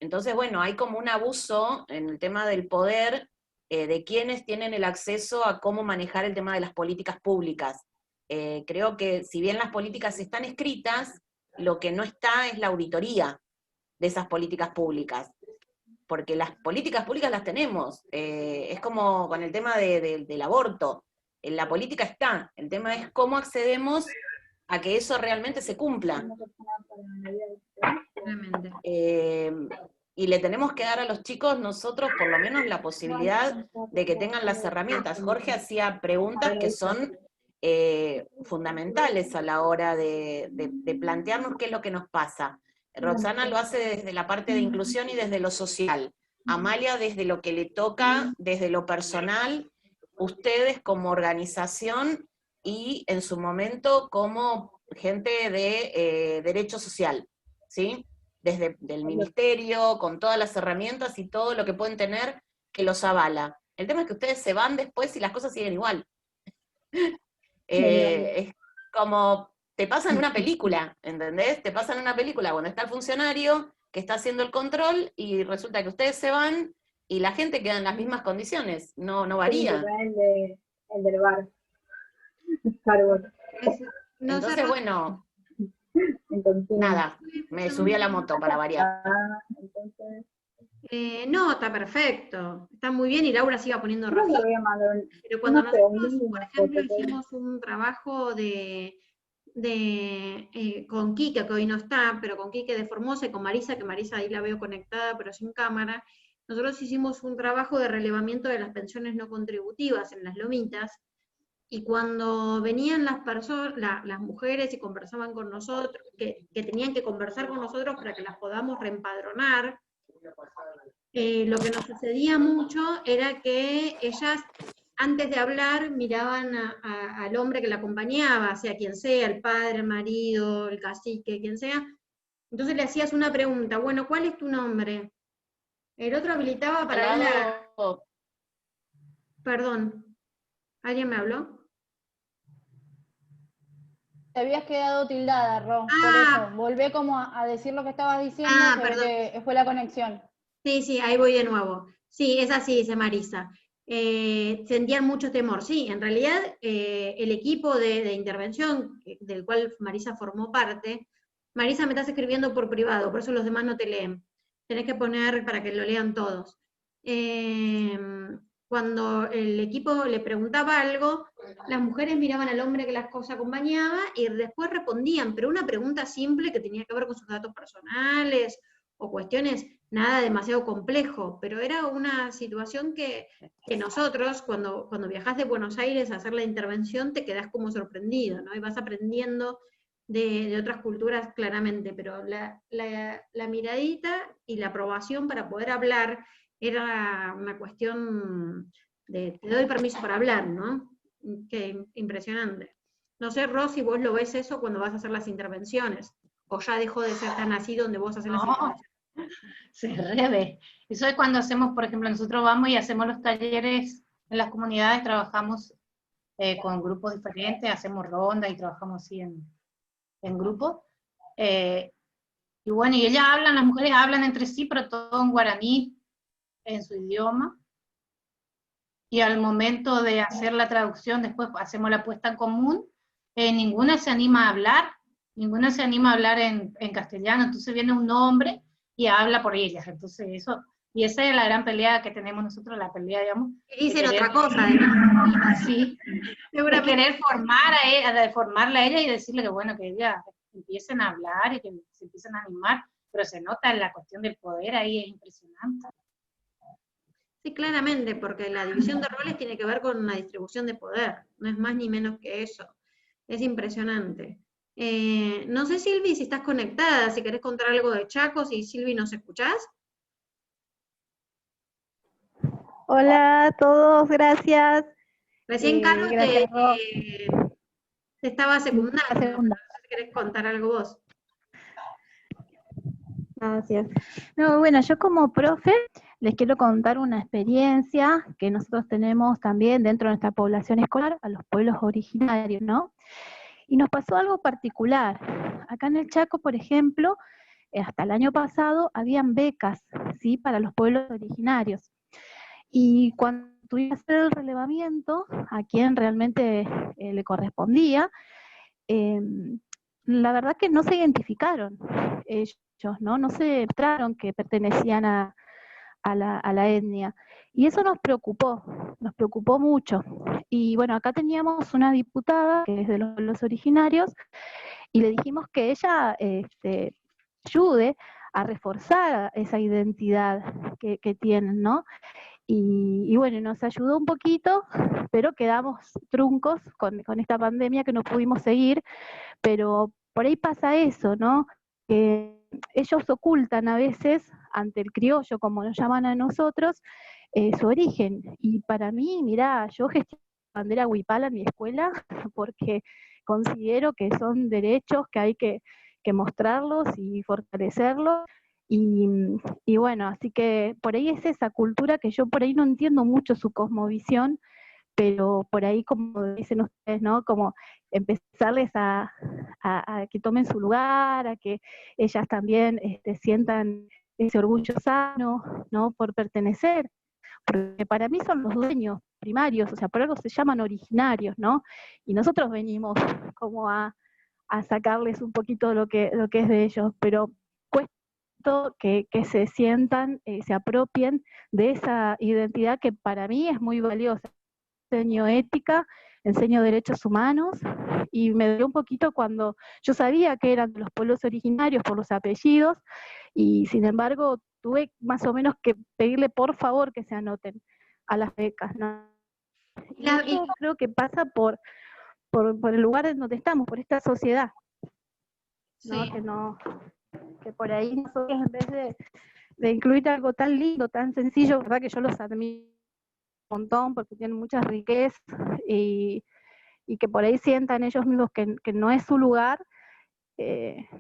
Entonces, bueno, hay como un abuso en el tema del poder, de quienes tienen el acceso a cómo manejar el tema de las políticas públicas. Creo que si bien las políticas están escritas, lo que no está es la auditoría de esas políticas públicas, porque las políticas públicas las tenemos. Es como con el tema del aborto. La política está, el tema es cómo accedemos a que eso realmente se cumpla. Y le tenemos que dar a los chicos nosotros por lo menos la posibilidad de que tengan las herramientas. Jorge hacía preguntas que son fundamentales a la hora de plantearnos qué es lo que nos pasa. Roxana lo hace desde la parte de inclusión y desde lo social. Amalia desde lo que le toca, desde lo personal, ustedes como organización y en su momento como gente de derecho social, ¿sí? Desde el ministerio, con todas las herramientas y todo lo que pueden tener que los avala. El tema es que ustedes se van después y las cosas siguen igual. Es como, te pasa en una película, ¿entendés? Te pasa en una película cuando está el funcionario que está haciendo el control y resulta que ustedes se van y la gente queda en las mismas condiciones, no varía. El del bar. Entonces, bueno, nada, me subí a la moto para variar. No, está perfecto, está muy bien y Laura siga poniendo Creo que rojito. le voy a mandar Pero cuando no sé, un nosotros, link, por una ejemplo, foto. hicimos un trabajo con Kike, que hoy no está, pero con Kike de Formosa y con Marisa, que Marisa ahí la veo conectada pero sin cámara, nosotros hicimos un trabajo de relevamiento de las pensiones no contributivas en las lomitas, y cuando venían las personas, las mujeres y conversaban con nosotros, que tenían que conversar con nosotros para que las podamos reempadronar, lo que nos sucedía mucho era que ellas, antes de hablar, miraban al hombre que la acompañaba, sea quien sea, el padre, el marido, el cacique, quien sea. Entonces le hacías una pregunta, bueno, ¿cuál es tu nombre? El otro habilitaba para Al él lado, Perdón, ¿alguien me habló? Te habías quedado tildada, Ro, por Ah, eso. Volvé como a decir lo que estabas diciendo, se ve perdón. que fue la conexión. Sí, ahí voy de nuevo. Sí, es así, dice Marisa. Sentían mucho temor. Sí, en realidad el equipo de intervención del cual Marisa formó parte, Marisa me estás escribiendo por privado, por eso los demás no te leen. Tenés que poner para que lo lean todos. Cuando el equipo le preguntaba algo, las mujeres miraban al hombre que las cosas acompañaba y después respondían, pero una pregunta simple que tenía que ver con sus datos personales o cuestiones nada demasiado complejo, pero era una situación que nosotros, cuando viajás de Buenos Aires a hacer la intervención, te quedás como sorprendido, ¿no? Y vas aprendiendo de otras culturas claramente, pero la miradita y la aprobación para poder hablar era una cuestión de te doy permiso para hablar, ¿no? Qué impresionante. No sé, Rosy, vos lo ves eso cuando vas a hacer las intervenciones, o ya dejó de ser tan así donde vos haces las intervenciones. Se reve. Eso es cuando hacemos, por ejemplo, nosotros vamos y hacemos los talleres en las comunidades, trabajamos con grupos diferentes, hacemos rondas y trabajamos así en grupo. Y bueno, y ellas hablan, las mujeres hablan entre sí, pero todo en guaraní, en su idioma. Y al momento de hacer la traducción, después hacemos la puesta en común, ninguna se anima a hablar, ninguna se anima a hablar en castellano, entonces viene un hombre y habla por ellas, entonces eso, y esa es la gran pelea que tenemos nosotros, la pelea, digamos. Y dicen querer, otra cosa, además. Sí, de querer formarla a ella y decirle que bueno, que ella empiecen a hablar y que se empiecen a animar, pero se nota la cuestión del poder ahí, es impresionante. Sí, claramente, porque la división de roles tiene que ver con una distribución de poder, no es más ni menos que eso. Es impresionante. No sé, Silvi, si estás conectada, si querés contar algo de Chaco, si Silvi nos escuchás. Hola a todos, gracias. Recién Caro Gracias, Ro. te estaba secundando, Segunda. no sé si querés contar algo vos. Gracias. No, bueno, yo como profe les quiero contar una experiencia que nosotros tenemos también dentro de nuestra población escolar, a los pueblos originarios, ¿no? Y nos pasó algo particular. Acá en el Chaco, por ejemplo, hasta el año pasado habían becas, ¿sí?, para los pueblos originarios. Y cuando tuvimos que hacer el relevamiento a quien realmente le correspondía, la verdad que no se identificaron ellos, no se mostraron que pertenecían a la etnia. Y eso nos preocupó mucho. Y bueno, acá teníamos una diputada que es de los pueblos originarios, y le dijimos que ella ayude a reforzar esa identidad que tienen, ¿no? Y bueno, nos ayudó un poquito, pero quedamos truncos con esta pandemia que no pudimos seguir, pero por ahí pasa eso, ¿no? Que ellos ocultan a veces ante el criollo, como nos llaman a nosotros, su origen. Y para mí, mirá, yo gestiono la bandera huipala en mi escuela porque considero que son derechos que hay que mostrarlos y fortalecerlos. Y bueno, así que por ahí es esa cultura que yo por ahí no entiendo mucho su cosmovisión, pero por ahí, como dicen ustedes, ¿no? Como empezarles a que tomen su lugar, a que ellas también sientan ese orgullo sano, ¿no? Por pertenecer, porque para mí son los dueños primarios, o sea, por algo se llaman originarios, ¿no? Y nosotros venimos como a sacarles un poquito lo que es de ellos, pero cuesta momento que se sientan, se apropien de esa identidad que para mí es muy valiosa. Enseño ética, enseño derechos humanos, y me dio un poquito cuando yo sabía que eran de los pueblos originarios por los apellidos, y sin embargo tuve más o menos que pedirle por favor que se anoten a las becas, ¿no? Y eso creo que pasa por el lugar en donde estamos, por esta sociedad, ¿no? Sí. Que por ahí nosotros, en vez de incluir algo tan lindo, tan sencillo, verdad que yo los admiro un montón porque tienen muchas riquezas, y que por ahí sientan ellos mismos que no es su lugar.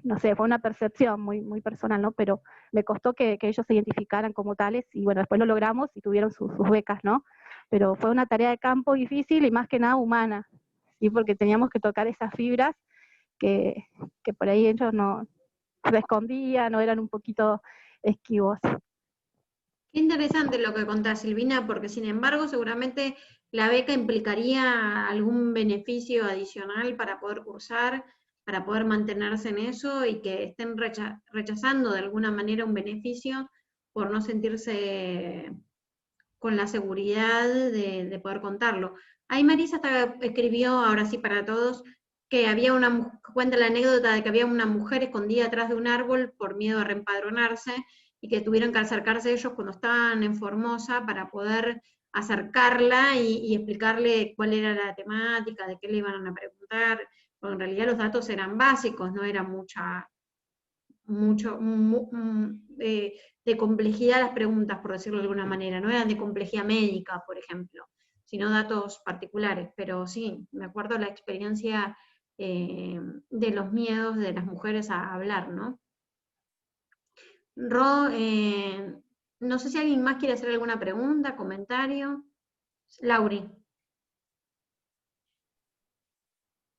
No sé, fue una percepción muy, muy personal, ¿no? Pero me costó que ellos se identificaran como tales, y bueno, después lo logramos y tuvieron sus becas, ¿no? Pero fue una tarea de campo difícil y más que nada humana, ¿sí? Porque teníamos que tocar esas fibras que por ahí ellos no se escondían o eran un poquito esquivos. Qué interesante lo que contás, Silvina, porque sin embargo seguramente la beca implicaría algún beneficio adicional para poder cursar, para poder mantenerse en eso, y que estén rechazando de alguna manera un beneficio por no sentirse con la seguridad de poder contarlo. Ahí Marisa hasta escribió, ahora sí para todos, que había cuenta la anécdota de que había una mujer escondida atrás de un árbol por miedo a reempadronarse, y que tuvieron que acercarse ellos cuando estaban en Formosa para poder acercarla y explicarle cuál era la temática, de qué le iban a preguntar, porque en realidad los datos eran básicos, no era de complejidad las preguntas, por decirlo de alguna manera, no eran de complejidad médica, por ejemplo, sino datos particulares. Pero sí, me acuerdo la experiencia de los miedos de las mujeres a hablar, ¿no? Ro, no sé si alguien más quiere hacer alguna pregunta, comentario. Lauri.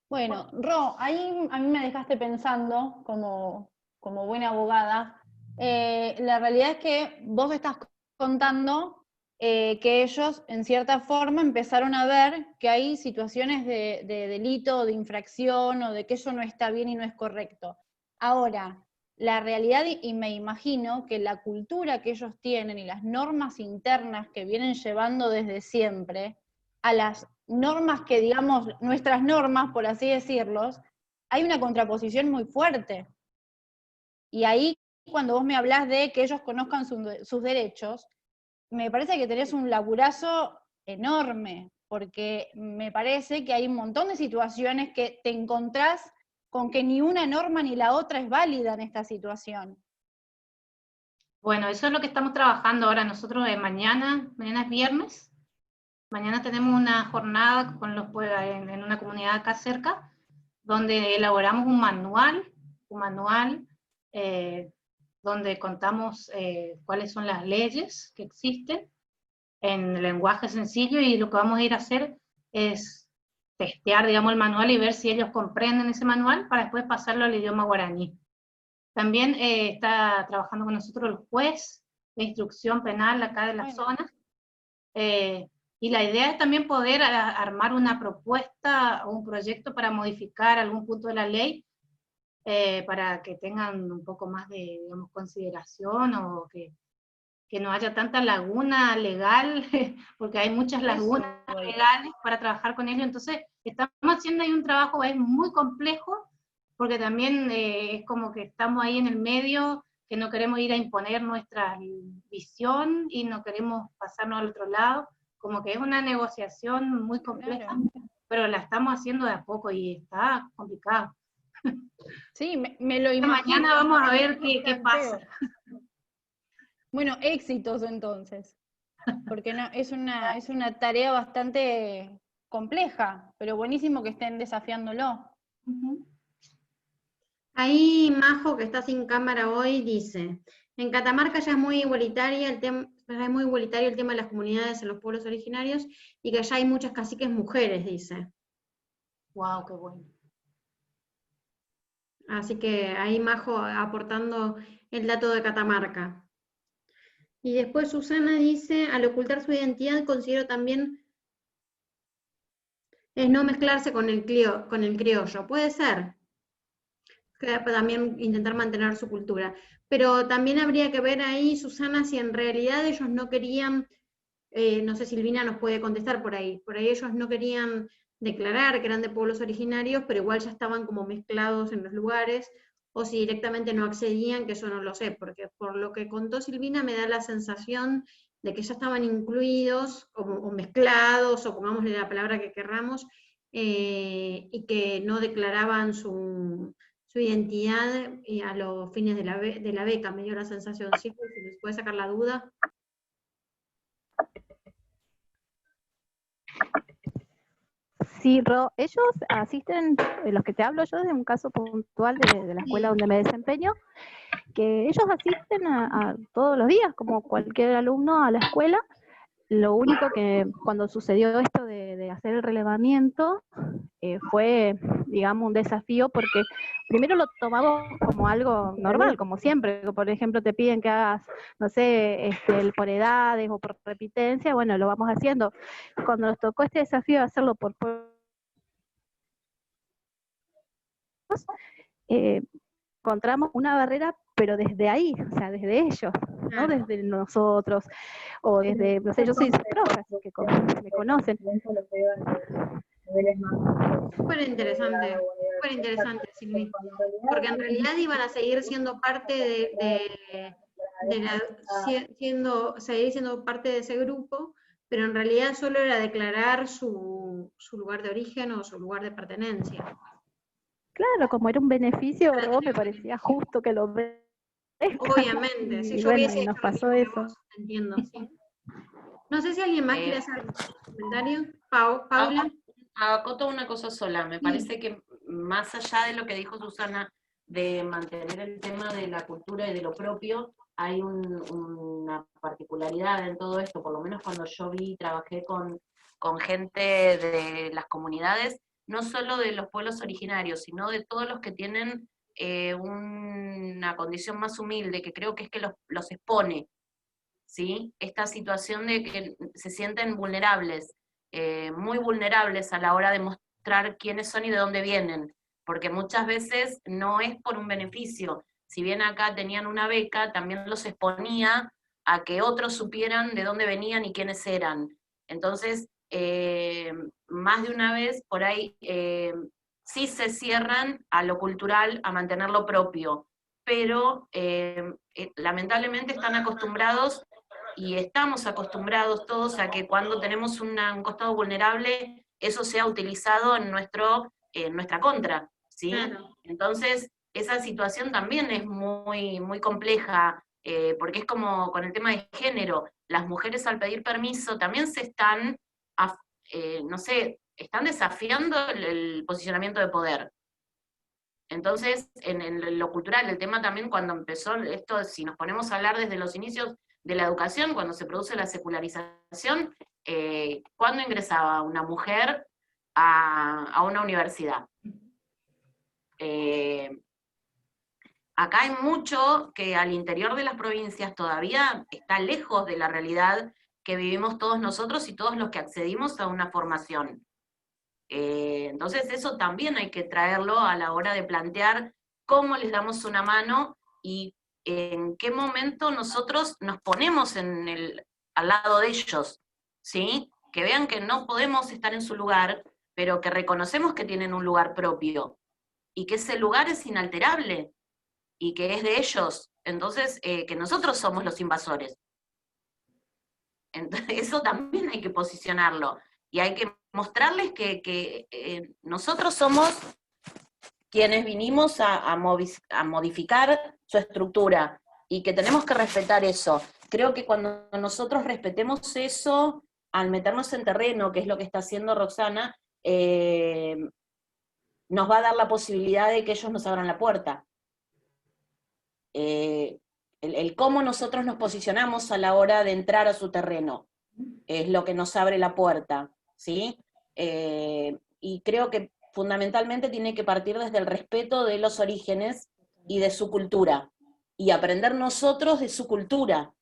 Bueno, Ro, ahí a mí me dejaste pensando, como buena abogada, la realidad es que vos estás contando que ellos, en cierta forma, empezaron a ver que hay situaciones de delito, de infracción, o de que eso no está bien y no es correcto. Ahora, la realidad, y me imagino que la cultura que ellos tienen y las normas internas que vienen llevando desde siempre, a las normas que, digamos, nuestras normas, por así decirlos, hay una contraposición muy fuerte. Y ahí, cuando vos me hablás de que ellos conozcan sus derechos, me parece que tenés un laburazo enorme, porque me parece que hay un montón de situaciones que te encontrás con que ni una norma ni la otra es válida en esta situación. Bueno, eso es lo que estamos trabajando ahora nosotros. Mañana es viernes, mañana tenemos una jornada en una comunidad acá cerca, donde elaboramos un manual donde contamos cuáles son las leyes que existen en lenguaje sencillo, y lo que vamos a ir a hacer es testear, digamos, el manual y ver si ellos comprenden ese manual para después pasarlo al idioma guaraní. También está trabajando con nosotros el juez de instrucción penal acá de la zona, y la idea es también poder armar una propuesta o un proyecto para modificar algún punto de la ley, para que tengan un poco más de, digamos, consideración, o que no haya tanta laguna legal, porque hay muchas lagunas legales para trabajar con ellos. Entonces estamos haciendo ahí un trabajo, es muy complejo, porque también es como que estamos ahí en el medio, que no queremos ir a imponer nuestra visión y no queremos pasarnos al otro lado, como que es una negociación muy compleja, claro, pero la estamos haciendo de a poco y está complicado. Sí, me lo imagino. Mañana vamos a ver qué pasa. Bueno, éxitos entonces, porque no, es una tarea bastante compleja, pero buenísimo que estén desafiándolo. Ahí Majo, que está sin cámara hoy, dice, en Catamarca ya es muy igualitario el tema de las comunidades en los pueblos originarios, y que ya hay muchas caciques mujeres, dice. Wow, qué bueno. Así que ahí Majo aportando el dato de Catamarca. Y después Susana dice, al ocultar su identidad considero también es no mezclarse con el criollo. Puede ser. que también intentar mantener su cultura. Pero también habría que ver ahí, Susana, si en realidad ellos no querían, no sé, Silvina nos puede contestar por ahí ellos no querían declarar que eran de pueblos originarios, pero igual ya estaban como mezclados en los lugares, o si directamente no accedían, que eso no lo sé, porque por lo que contó Silvina me da la sensación de que ya estaban incluidos o mezclados, o pongámosle la palabra que querramos, y que no declaraban su identidad a los fines de la beca, me dio la sensación. ¿Sí? Si les puede sacar la duda. Sí, Ro, ellos asisten, los que te hablo yo de un caso puntual de la escuela donde me desempeño, que ellos asisten a todos los días, como cualquier alumno, a la escuela. Lo único que cuando sucedió esto de hacer el relevamiento, fue, digamos, un desafío, porque primero lo tomamos como algo normal, como siempre. Por ejemplo, te piden que hagas, no sé, por edades o por repitencia, bueno, lo vamos haciendo. Cuando nos tocó este desafío de hacerlo por encontramos una barrera, pero desde ahí, o sea, desde ellos, no desde nosotros, o desde, no sé, yo soy profe, así que me conocen. Súper interesante, Silvi, porque en realidad iban a seguir siendo parte seguir siendo parte de ese grupo, pero en realidad solo era declarar su lugar de origen o su lugar de pertenencia. Claro, como era un beneficio, me parecía justo que lo vean. Obviamente, si yo bueno, hubiese nos hecho pasó lo mismo eso. que vos, entiendo, sí. No sé si alguien más quiere hacer un comentario. Paula. Acoto una cosa sola, me parece que más allá de lo que dijo Susana, de mantener el tema de la cultura y de lo propio, hay una particularidad en todo esto, por lo menos cuando yo trabajé con gente de las comunidades, no solo de los pueblos originarios, sino de todos los que tienen una condición más humilde, que creo que es que los expone, ¿sí? Esta situación de que se sienten vulnerables, muy vulnerables a la hora de mostrar quiénes son y de dónde vienen, porque muchas veces no es por un beneficio. Si bien acá tenían una beca, también los exponía a que otros supieran de dónde venían y quiénes eran. Entonces, más de una vez por ahí sí se cierran a lo cultural, a mantener lo propio, pero lamentablemente están acostumbrados y estamos acostumbrados todos a que cuando tenemos un costado vulnerable, eso sea utilizado en nuestra contra, ¿sí? Claro. Entonces, esa situación también es muy, muy compleja, porque es como con el tema de género, las mujeres al pedir permiso también se están, no sé, están desafiando el posicionamiento de poder. Entonces, en lo cultural, el tema también cuando empezó esto, si nos ponemos a hablar desde los inicios de la educación, cuando se produce la secularización, ¿cuándo ingresaba una mujer a una universidad? Acá hay mucho que al interior de las provincias todavía está lejos de la realidad que vivimos todos nosotros y todos los que accedimos a una formación. Entonces eso también hay que traerlo a la hora de plantear cómo les damos una mano y en qué momento nosotros nos ponemos al lado de ellos, ¿sí? Que vean que no podemos estar en su lugar, pero que reconocemos que tienen un lugar propio y que ese lugar es inalterable y que es de ellos. Entonces, que nosotros somos los invasores. Entonces, eso también hay que posicionarlo. Y hay que mostrarles que nosotros somos quienes vinimos a modificar su estructura y que tenemos que respetar eso. Creo que cuando nosotros respetemos eso, al meternos en terreno, que es lo que está haciendo Roxana, nos va a dar la posibilidad de que ellos nos abran la puerta. El cómo nosotros nos posicionamos a la hora de entrar a su terreno es lo que nos abre la puerta, ¿sí? Y creo que fundamentalmente tiene que partir desde el respeto de los orígenes y de su cultura, y aprender nosotros de su cultura,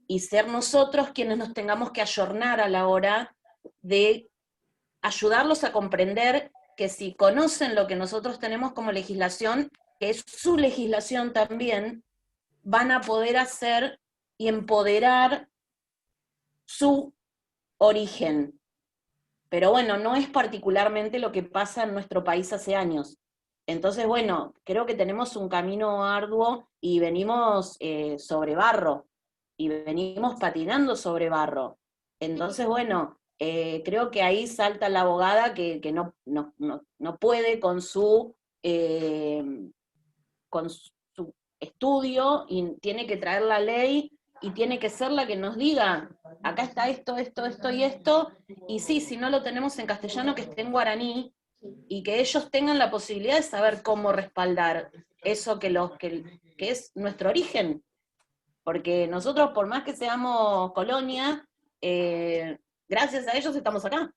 y ser nosotros quienes nos tengamos que ayornar a la hora de ayudarlos a comprender que si conocen lo que nosotros tenemos como legislación, que es su legislación también, van a poder hacer y empoderar su origen. Pero bueno, no es particularmente lo que pasa en nuestro país hace años. Entonces, bueno, creo que tenemos un camino arduo y venimos sobre barro, y venimos patinando sobre barro. Entonces, bueno, creo que ahí salta la abogada que no puede con su estudio, y tiene que traer la ley, y tiene que ser la que nos diga, acá está esto, esto, esto y esto, y sí, si no lo tenemos en castellano, que esté en guaraní, y que ellos tengan la posibilidad de saber cómo respaldar eso que es nuestro origen. Porque nosotros, por más que seamos colonia, gracias a ellos estamos acá.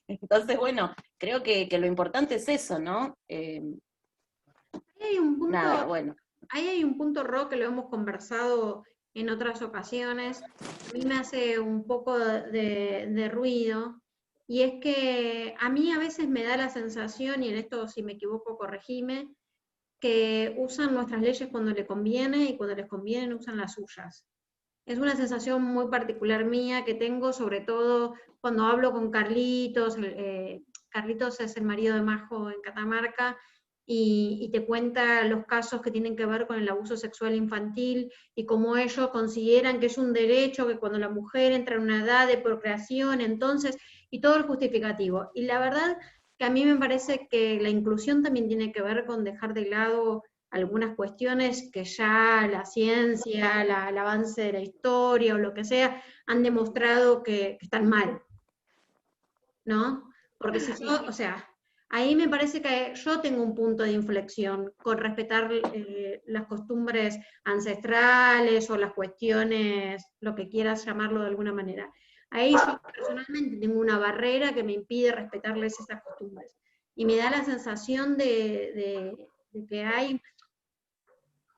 Entonces, bueno, creo que lo importante es eso, ¿no? Ahí hay un punto, nada, bueno. Ahí hay un punto, Ro, que lo hemos conversado en otras ocasiones. A mí me hace un poco de ruido, y es que a mí a veces me da la sensación, y en esto si me equivoco corregime, que usan nuestras leyes cuando les conviene, y cuando les conviene usan las suyas. Es una sensación muy particular mía que tengo, sobre todo cuando hablo con Carlitos. Carlitos es el marido de Majo en Catamarca, y te cuenta los casos que tienen que ver con el abuso sexual infantil, y cómo ellos consideran que es un derecho, que cuando la mujer entra en una edad de procreación, entonces, y todo el justificativo. Y la verdad que a mí me parece que la inclusión también tiene que ver con dejar de lado algunas cuestiones que ya la ciencia, el avance de la historia o lo que sea, han demostrado que están mal, ¿no? Porque si yo, o sea, ahí me parece que yo tengo un punto de inflexión con respetar las costumbres ancestrales o las cuestiones, lo que quieras llamarlo de alguna manera. Ahí yo personalmente tengo una barrera que me impide respetarles esas costumbres. Y me da la sensación de que hay...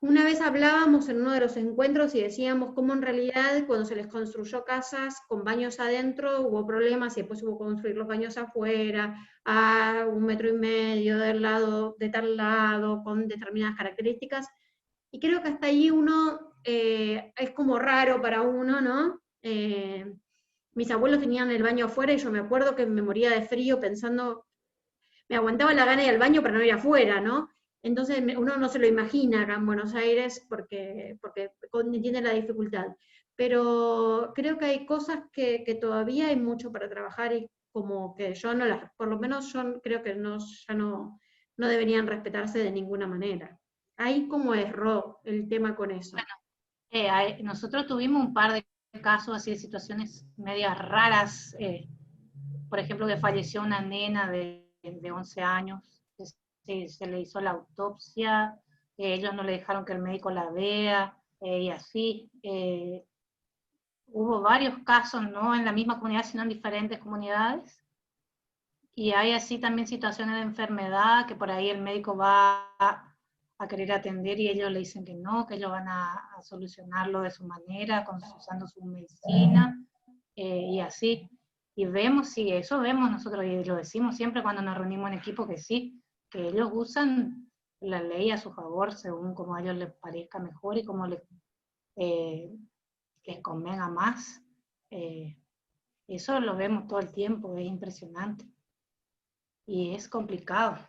Una vez hablábamos en uno de los encuentros y decíamos cómo en realidad cuando se les construyó casas con baños adentro hubo problemas, y después hubo que construir los baños afuera, a 1,5 metros del lado, de tal lado, con determinadas características. Y creo que hasta ahí uno, es como raro para uno, ¿no? Mis abuelos tenían el baño afuera, y yo me acuerdo que me moría de frío pensando, me aguantaba la gana de ir al baño para no ir afuera, ¿no? Entonces uno no se lo imagina acá en Buenos Aires porque entiende la dificultad. Pero creo que hay cosas que todavía hay mucho para trabajar, y como que yo no las, por lo menos yo creo que ya no deberían respetarse de ninguna manera. Ahí como erró el tema con eso. Nosotros tuvimos un par de casos así de situaciones medias raras, por ejemplo que falleció una nena de 11 años, se le hizo la autopsia, ellos no le dejaron que el médico la vea, y así. Hubo varios casos, no en la misma comunidad, sino en diferentes comunidades, y hay así también situaciones de enfermedad que por ahí el médico va a querer atender y ellos le dicen que no, que ellos van a solucionarlo de su manera, usando su medicina, y así. Y vemos, sí, eso vemos nosotros, y lo decimos siempre cuando nos reunimos en equipo, que sí, que ellos usan la ley a su favor según como a ellos les parezca mejor y como les convenga más. Eso lo vemos todo el tiempo, es impresionante. Y es complicado.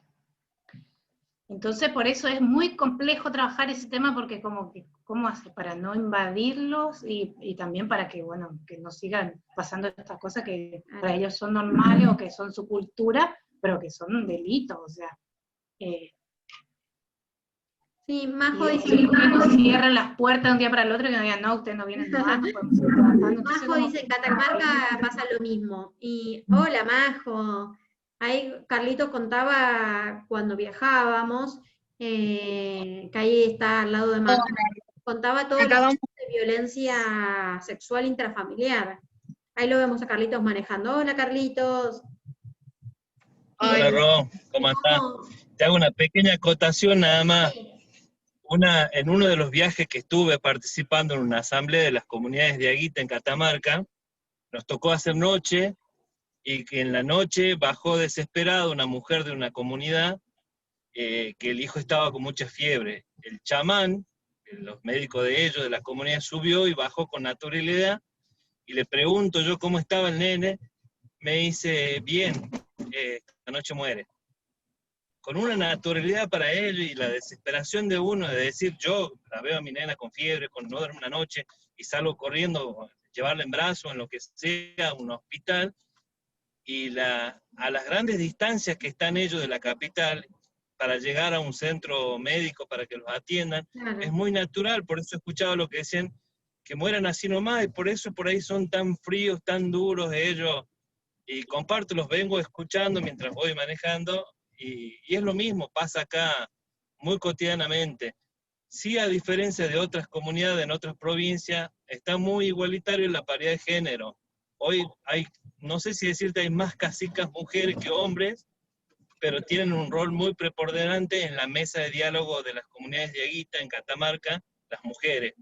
Entonces por eso es muy complejo trabajar ese tema, porque como que, ¿cómo hace para no invadirlos y también para que, bueno, que no sigan pasando estas cosas que para ellos son normales o que son su cultura, pero que son un delito, o sea. Sí, Majo y dice que nos cierran las puertas de un día para el otro y que no digan, no, ustedes no vienen más, no podemos seguir trabajando. Majo dice, en Catamarca pasa lo mismo. Y, hola Majo, ahí Carlitos contaba cuando viajábamos, que ahí está al lado de Majo, contaba todo lo de violencia sexual intrafamiliar. Ahí lo vemos a Carlitos manejando. Hola Carlitos. Hola Ro, ¿cómo estás? Te hago una pequeña acotación nada más. En uno de los viajes que estuve participando en una asamblea de las comunidades de Aguita en Catamarca, nos tocó hacer noche, y que en la noche bajó desesperada una mujer de una comunidad que el hijo estaba con mucha fiebre. El chamán, los médicos de ellos, de la comunidad, subió y bajó con naturalidad, y le pregunto yo cómo estaba el nene, me dice, bien, esta noche muere. Con una naturalidad para ellos y la desesperación de uno de decir, yo la veo a mi nena con fiebre, con no duerme una noche, y salgo corriendo, llevarla en brazos, en lo que sea, a un hospital, y a las grandes distancias que están ellos de la capital, para llegar a un centro médico para que los atiendan, Claro. es muy natural. Por eso escuchaba lo que decían, que mueran así nomás, y por eso por ahí son tan fríos, tan duros ellos, y comparto, los vengo escuchando mientras voy manejando, y es lo mismo, pasa acá muy cotidianamente. Sí, a diferencia de otras comunidades en otras provincias, está muy igualitario la paridad de género. Hoy hay, no sé si decirte, hay más cacicas mujeres que hombres, pero tienen un rol muy preponderante en la mesa de diálogo de las comunidades de Aguita, en Catamarca, las mujeres.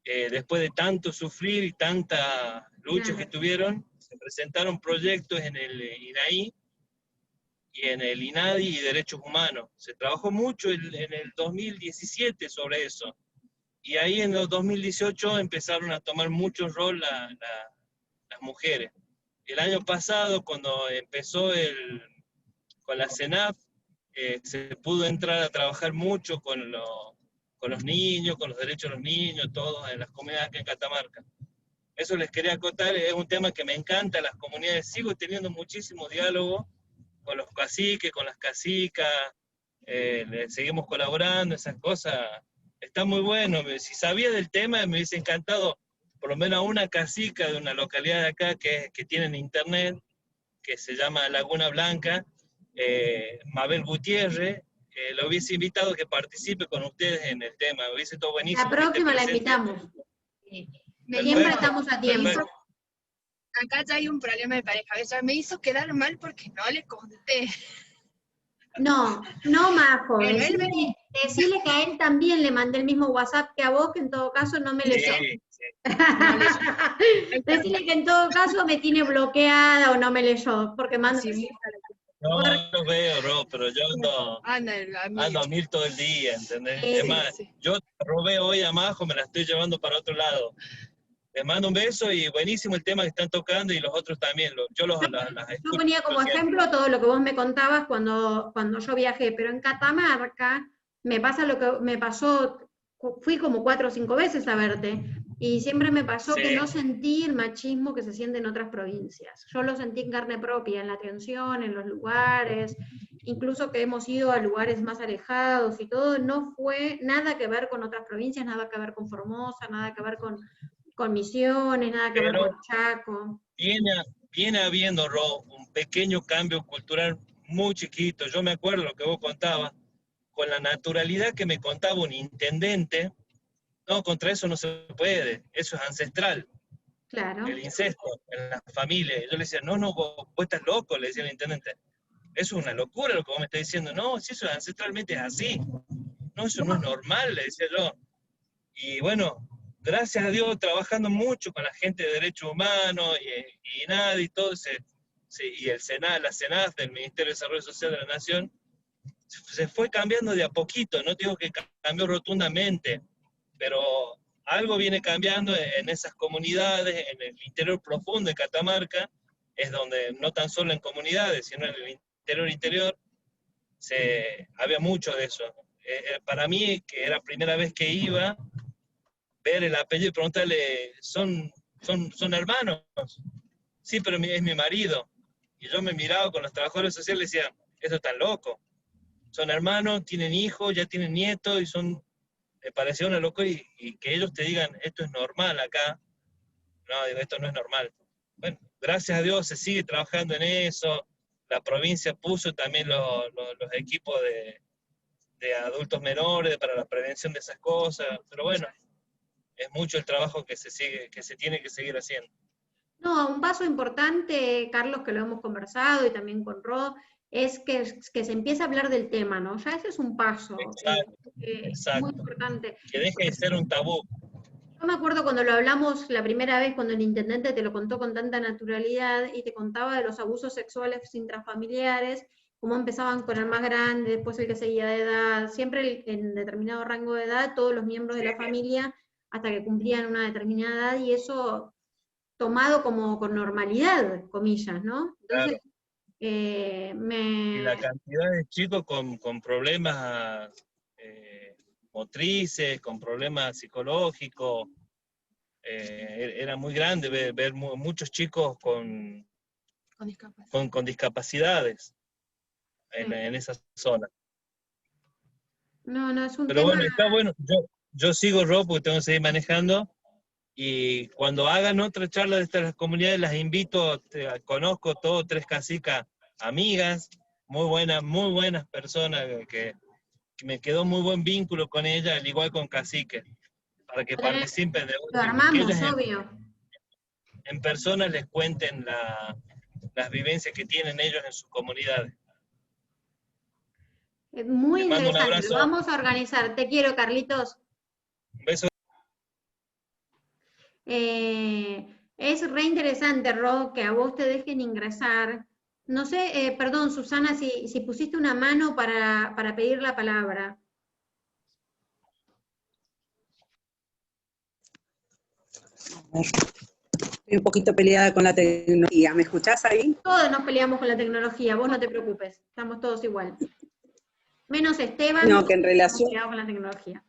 Después de tanto sufrir y tanta lucha que tuvieron, se presentaron proyectos en el INAI y en el INADI y Derechos Humanos. Se trabajó mucho en el 2017 sobre eso. Y ahí en el 2018 empezaron a tomar mucho rol las mujeres. El año pasado, cuando empezó con la CENAF, se pudo entrar a trabajar mucho con los niños, con los derechos de los niños, todos en las comunidades aquí en Catamarca. Eso les quería acotar, es un tema que me encanta, las comunidades, sigo teniendo muchísimo diálogo con los caciques, con las cacicas, seguimos colaborando, esas cosas, está muy bueno. Si sabía del tema, me hubiese encantado, por lo menos una cacica de una localidad de acá que tienen internet, que se llama Laguna Blanca, Mabel Gutiérrez, lo hubiese invitado a que participe con ustedes en el tema, hubiese todo buenísimo. La próxima la invitamos. Siempre estamos a tiempo. Acá ya hay un problema de pareja. Ella me hizo quedar mal porque no le conté. No, Majo. Decirle que a él también le mandé el mismo WhatsApp que a vos, que en todo caso no me leyó. Sí. Decirle que en todo caso me tiene bloqueada o no me leyó, porque mando... No lo veo, Ro, pero yo ando a mil todo el día, ¿entendés? Además, yo robé hoy a Majo, me la estoy llevando para otro lado. Les mando un beso y buenísimo el tema que están tocando y los otros también. Yo ponía como ejemplo todo lo que vos me contabas cuando yo viajé, pero en Catamarca me pasa lo que me pasó, fui como 4 o 5 veces a verte, y siempre me pasó que no sentí el machismo que se siente en otras provincias. Yo lo sentí en carne propia, en la atención, en los lugares, incluso que hemos ido a lugares más alejados y todo, no fue nada que ver con otras provincias, nada que ver con Formosa, nada que ver con Misiones, nada que ver con Chaco. Viene habiendo, Ro, un pequeño cambio cultural muy chiquito. Yo me acuerdo lo que vos contabas, con la naturalidad que me contaba un intendente. No, contra eso no se puede, eso es ancestral. Claro. El incesto en la familia. Yo le decía, no, vos estás loco, le decía el intendente. Eso es una locura lo que vos me estás diciendo. No, si eso ancestralmente es así. No, eso no es normal, le decía yo. Y bueno, gracias a Dios, trabajando mucho con la gente de Derechos Humanos y NADI y todo, y el SENAF, la SENAF del Ministerio de Desarrollo Social de la Nación, se fue cambiando de a poquito. No digo que cambió rotundamente, pero algo viene cambiando en esas comunidades, en el interior profundo de Catamarca, es donde no tan solo en comunidades, sino en el interior, había mucho de eso. Para mí, que era la primera vez que iba, ver el apellido y preguntarle, ¿son hermanos? Sí, pero es mi marido. Y yo me miraba con los trabajadores sociales y decía, esto está loco. Son hermanos, tienen hijos, ya tienen nietos, y me parecía una locura, y que ellos te digan, esto es normal acá. No, digo, esto no es normal. Bueno, gracias a Dios se sigue trabajando en eso. La provincia puso también los equipos de adultos menores para la prevención de esas cosas, pero bueno, es mucho el trabajo que se tiene que seguir haciendo. No, un paso importante, Carlos, que lo hemos conversado y también con Rod, es que se empiece a hablar del tema, ¿no? Ya ese es un paso. Exacto. Muy importante. Que deje de ser un tabú. Yo me acuerdo cuando lo hablamos la primera vez, cuando el intendente te lo contó con tanta naturalidad y te contaba de los abusos sexuales intrafamiliares, cómo empezaban con el más grande, después el que seguía de edad, siempre en determinado rango de edad, todos los miembros de la familia, hasta que cumplían una determinada edad, y eso tomado como con normalidad, comillas, ¿no? Entonces, Claro. Y la cantidad de chicos con problemas motrices, con problemas psicológicos, era muy grande ver muchos chicos con discapacidades en esa zona. No, es un Pero tema... bueno, está bueno. Yo sigo, Ro, porque tengo que seguir manejando. Y cuando hagan otra charla de estas comunidades, las invito, conozco todos 3 casicas amigas, muy buenas personas, que me quedó muy buen vínculo con ellas, al igual con caciques, para que participen de Lo armamos, que ellas obvio. en persona les cuenten las vivencias que tienen ellos en sus comunidades. Es muy Les mando un interesante, abrazo. lo vamos a organizar. Te quiero, Carlitos. Un beso. Es re interesante, Ro, que a vos te dejen ingresar. No sé, perdón, Susana, si pusiste una mano para pedir la palabra. Estoy un poquito peleada con la tecnología. ¿Me escuchás ahí? Todos nos peleamos con la tecnología, vos no te preocupes, estamos todos igual. Menos Esteban, No, que en relación peleado con la tecnología.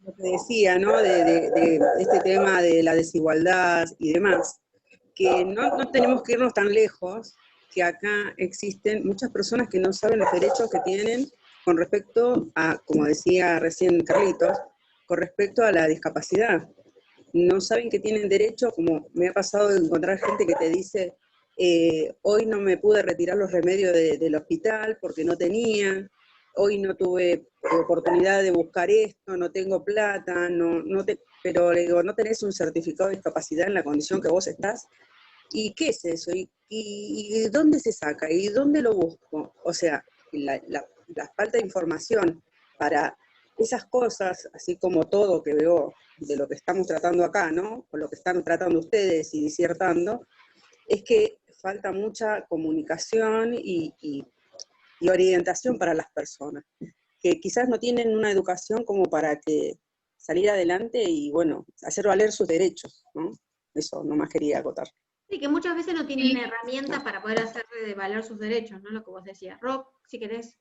Lo que decía, ¿no? De este tema de la desigualdad y demás, que no tenemos que irnos tan lejos, que acá existen muchas personas que no saben los derechos que tienen con respecto a, como decía recién Carlitos, con respecto a la discapacidad. No saben que tienen derecho, como me ha pasado de encontrar gente que te dice, hoy no me pude retirar los remedios del hospital porque no tenía, hoy no tuve oportunidad de buscar esto, no tengo plata, pero le digo, ¿no tenés un certificado de discapacidad en la condición que vos estás? ¿Y qué es eso? ¿Y dónde se saca? ¿Y dónde lo busco? O sea, la falta de información para esas cosas, así como todo que veo de lo que estamos tratando acá, ¿no? O lo que están tratando ustedes y disertando, es que falta mucha comunicación y orientación para las personas, que quizás no tienen una educación como para que salir adelante y, bueno, hacer valer sus derechos, ¿no? Eso nomás quería acotar. Sí, que muchas veces no tienen herramientas para poder hacer valer sus derechos, ¿no? Lo que vos decías. Rob, si querés.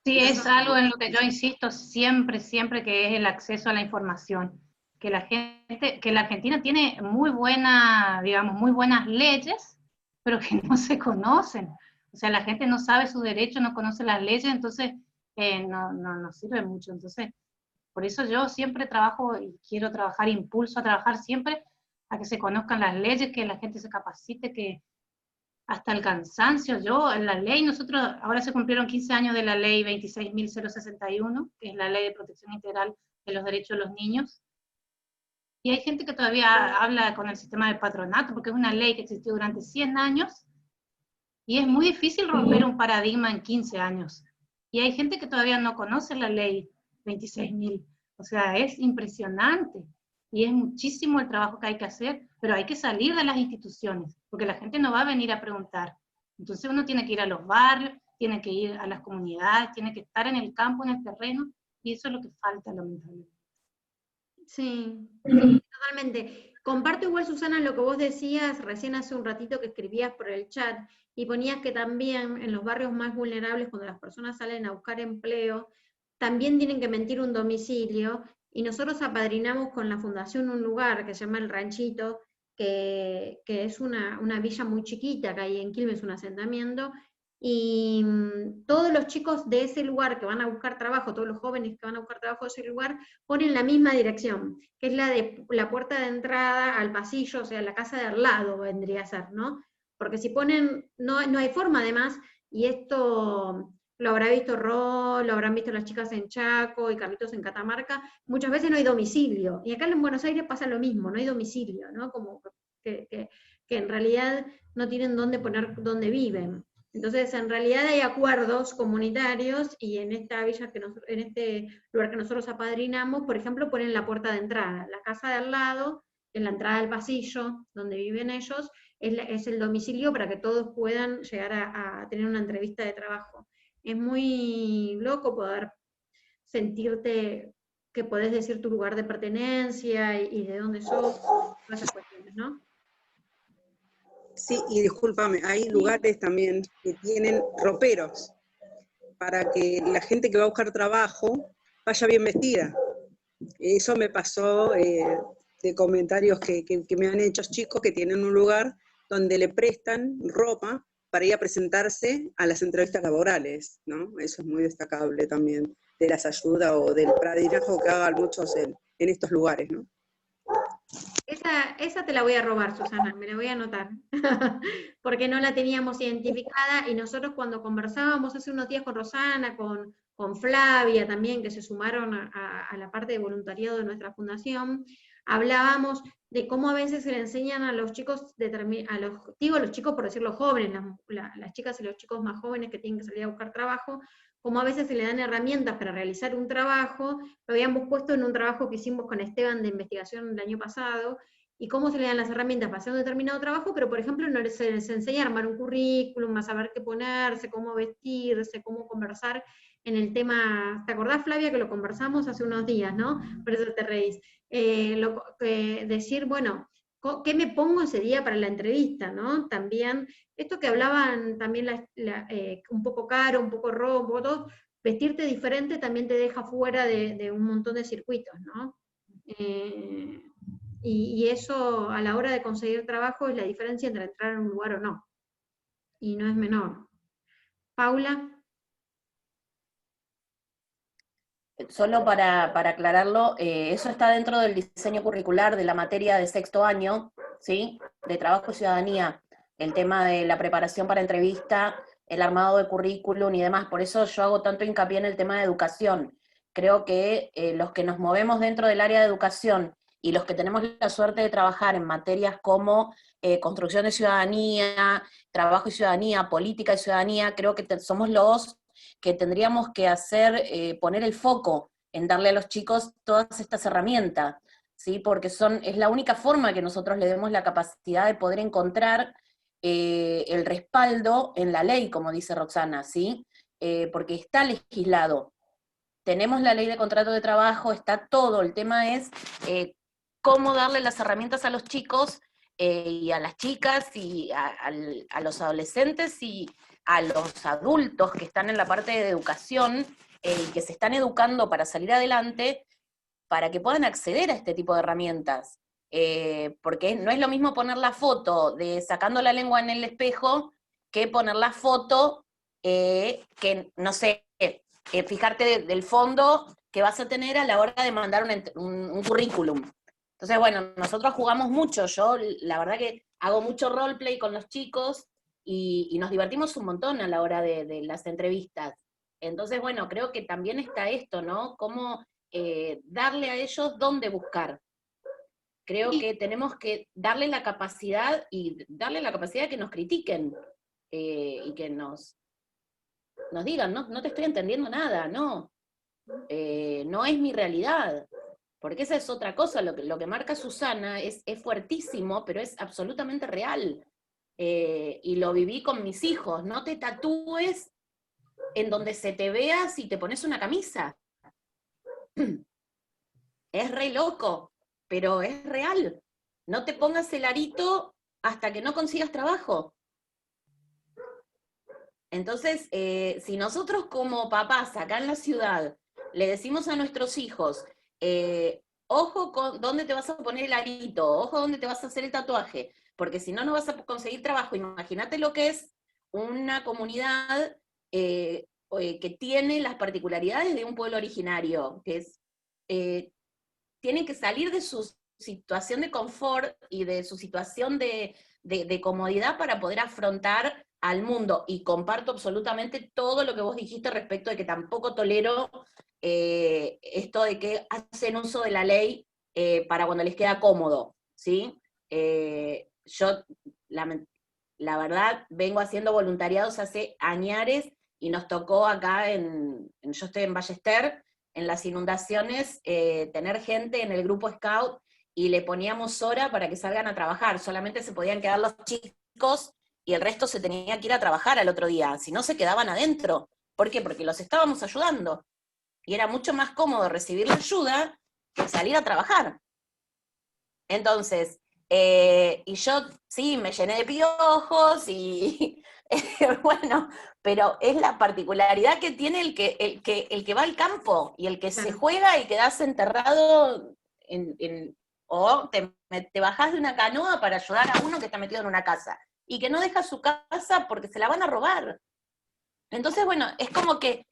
Sí, es algo en lo que yo insisto siempre, que es el acceso a la información. Que la Argentina tiene muy buenas leyes, pero que no se conocen. O sea, la gente no sabe sus derechos, no conoce las leyes, entonces no sirve mucho. Entonces, por eso yo siempre trabajo y quiero trabajar, impulso a trabajar siempre a que se conozcan las leyes, que la gente se capacite, que hasta el cansancio. En la ley, nosotros, ahora se cumplieron 15 años de la ley 26.061, que es la ley de protección integral de los derechos de los niños, y hay gente que todavía habla con el sistema de patronato, porque es una ley que existió durante 100 años, y es muy difícil romper un paradigma en 15 años, y hay gente que todavía no conoce la ley 26.000, o sea, es impresionante, y es muchísimo el trabajo que hay que hacer, pero hay que salir de las instituciones, porque la gente no va a venir a preguntar. Entonces uno tiene que ir a los barrios, tiene que ir a las comunidades, tiene que estar en el campo, en el terreno, y eso es lo que falta, lamentablemente. Sí, totalmente. Comparto igual, Susana, lo que vos decías recién hace un ratito que escribías por el chat, y ponías que también en los barrios más vulnerables, cuando las personas salen a buscar empleo, también tienen que mentir un domicilio, y nosotros apadrinamos con la fundación un lugar que se llama El Ranchito, que es una villa muy chiquita que hay en Quilmes, un asentamiento, y todos los chicos de ese lugar que van a buscar trabajo, todos los jóvenes que van a buscar trabajo de ese lugar, ponen la misma dirección, que es la de la puerta de entrada al pasillo, o sea, la casa de al lado vendría a ser, ¿no? Porque si ponen, no hay forma además, y esto lo habrá visto Ro, lo habrán visto las chicas en Chaco y Carlitos en Catamarca, muchas veces no hay domicilio, y acá en Buenos Aires pasa lo mismo, no hay domicilio, ¿no? Como que en realidad no tienen dónde poner dónde viven. Entonces, en realidad hay acuerdos comunitarios, y en esta villa en este lugar que nosotros apadrinamos, por ejemplo, ponen la puerta de entrada, la casa de al lado, en la entrada del pasillo donde viven ellos, es el domicilio para que todos puedan llegar a tener una entrevista de trabajo. Es muy loco poder sentirte que podés decir tu lugar de pertenencia y de dónde sos, todas esas cuestiones, ¿no? Sí, y discúlpame, hay lugares también que tienen roperos para que la gente que va a buscar trabajo vaya bien vestida. Eso me pasó de comentarios que me han hecho chicos que tienen un lugar donde le prestan ropa para ir a presentarse a las entrevistas laborales, ¿no? Eso es muy destacable también, de las ayudas o del padrinazgo que hagan muchos en estos lugares, ¿no? Esa te la voy a robar, Susana, me la voy a anotar, porque no la teníamos identificada, y nosotros cuando conversábamos hace unos días con Rosana, con Flavia también, que se sumaron a la parte de voluntariado de nuestra fundación, hablábamos de cómo a veces se le enseñan a los chicos, los chicos por decirlo jóvenes, las chicas y los chicos más jóvenes que tienen que salir a buscar trabajo, como a veces se le dan herramientas para realizar un trabajo. Lo habíamos puesto en un trabajo que hicimos con Esteban de investigación el año pasado, y cómo se le dan las herramientas para hacer un determinado trabajo, pero por ejemplo no se les enseña a armar un currículum, a saber qué ponerse, cómo vestirse, cómo conversar en el tema. ¿Te acordás, Flavia, que lo conversamos hace unos días, ¿no? Por eso te reís. Decir, bueno, ¿qué me pongo ese día para la entrevista, ¿no? También, esto que hablaban también un poco Caro, un poco Ro, un poco todo, vestirte diferente también te deja fuera de un montón de circuitos, ¿no? Y eso a la hora de conseguir trabajo es la diferencia entre entrar en un lugar o no. Y no es menor. Paula. Solo para aclararlo, eso está dentro del diseño curricular de la materia de sexto año, ¿sí? De trabajo y ciudadanía, el tema de la preparación para entrevista, el armado de currículum y demás. Por eso yo hago tanto hincapié en el tema de educación. Creo que los que nos movemos dentro del área de educación y los que tenemos la suerte de trabajar en materias como construcción de ciudadanía, trabajo y ciudadanía, política y ciudadanía, creo que somos los que tendríamos que hacer, poner el foco en darle a los chicos todas estas herramientas, ¿sí? Porque es la única forma que nosotros le demos la capacidad de poder encontrar el respaldo en la ley, como dice Roxana, ¿sí? Porque está legislado. Tenemos la ley de contrato de trabajo, está todo. El tema es cómo darle las herramientas a los chicos y a las chicas y a los adolescentes y a los adultos que están en la parte de educación y que se están educando para salir adelante, para que puedan acceder a este tipo de herramientas. Porque no es lo mismo poner la foto de sacando la lengua en el espejo que poner la foto que, no sé, fijarte del fondo que vas a tener a la hora de mandar un currículum. Entonces, bueno, nosotros jugamos mucho. Yo, la verdad que hago mucho roleplay con los chicos y nos divertimos un montón a la hora de las entrevistas. Entonces, bueno, creo que también está esto, ¿no? Cómo darle a ellos dónde buscar. Creo que tenemos que darle la capacidad de que nos critiquen y que nos digan, no te estoy entendiendo nada, no es mi realidad. Porque esa es otra cosa, lo que marca Susana es fuertísimo, pero es absolutamente real. Y lo viví con mis hijos, no te tatúes en donde se te vea si te pones una camisa. Es re loco, pero es real. No te pongas el arito hasta que no consigas trabajo. Entonces, si nosotros como papás acá en la ciudad le decimos a nuestros hijos, ojo con dónde te vas a poner el arito, ojo dónde te vas a hacer el tatuaje, porque si no, no vas a conseguir trabajo. Imagínate lo que es una comunidad que tiene las particularidades de un pueblo originario, que es, tienen que salir de su situación de confort y de su situación de comodidad para poder afrontar al mundo. Y comparto absolutamente todo lo que vos dijiste respecto de que tampoco tolero esto de que hacen uso de la ley para cuando les queda cómodo, ¿sí? Yo, la verdad, vengo haciendo voluntariados hace añares y nos tocó acá, yo estoy en Ballester, en las inundaciones, tener gente en el grupo Scout y le poníamos hora para que salgan a trabajar, solamente se podían quedar los chicos y el resto se tenía que ir a trabajar al otro día, si no se quedaban adentro. ¿Por qué? Porque los estábamos ayudando. Y era mucho más cómodo recibir la ayuda que salir a trabajar. Entonces, y yo sí, me llené de piojos y bueno, pero es la particularidad que tiene el que va al campo y el que se juega y quedás enterrado o te bajás de una canoa para ayudar a uno que está metido en una casa y que no deja su casa porque se la van a robar. Entonces, bueno, es como que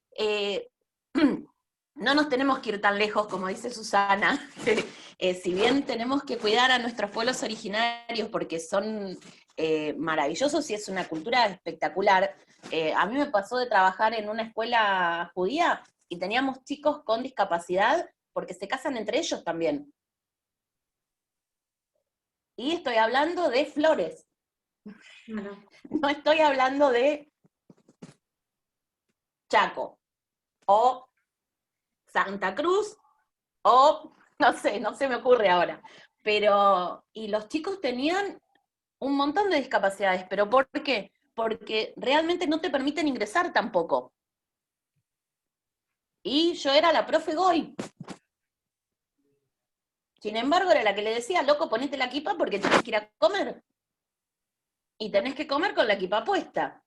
no nos tenemos que ir tan lejos, como dice Susana. Si bien tenemos que cuidar a nuestros pueblos originarios porque son maravillosos y es una cultura espectacular, a mí me pasó de trabajar en una escuela judía y teníamos chicos con discapacidad porque se casan entre ellos también. Y estoy hablando de Flores. No estoy hablando de Chaco, o Santa Cruz, o no sé, no se me ocurre ahora. Pero, y los chicos tenían un montón de discapacidades, ¿pero por qué? Porque realmente no te permiten ingresar tampoco. Y yo era la profe Goy. Sin embargo, era la que le decía, loco, ponete la equipa porque tenés que ir a comer. Y tenés que comer con la equipa puesta.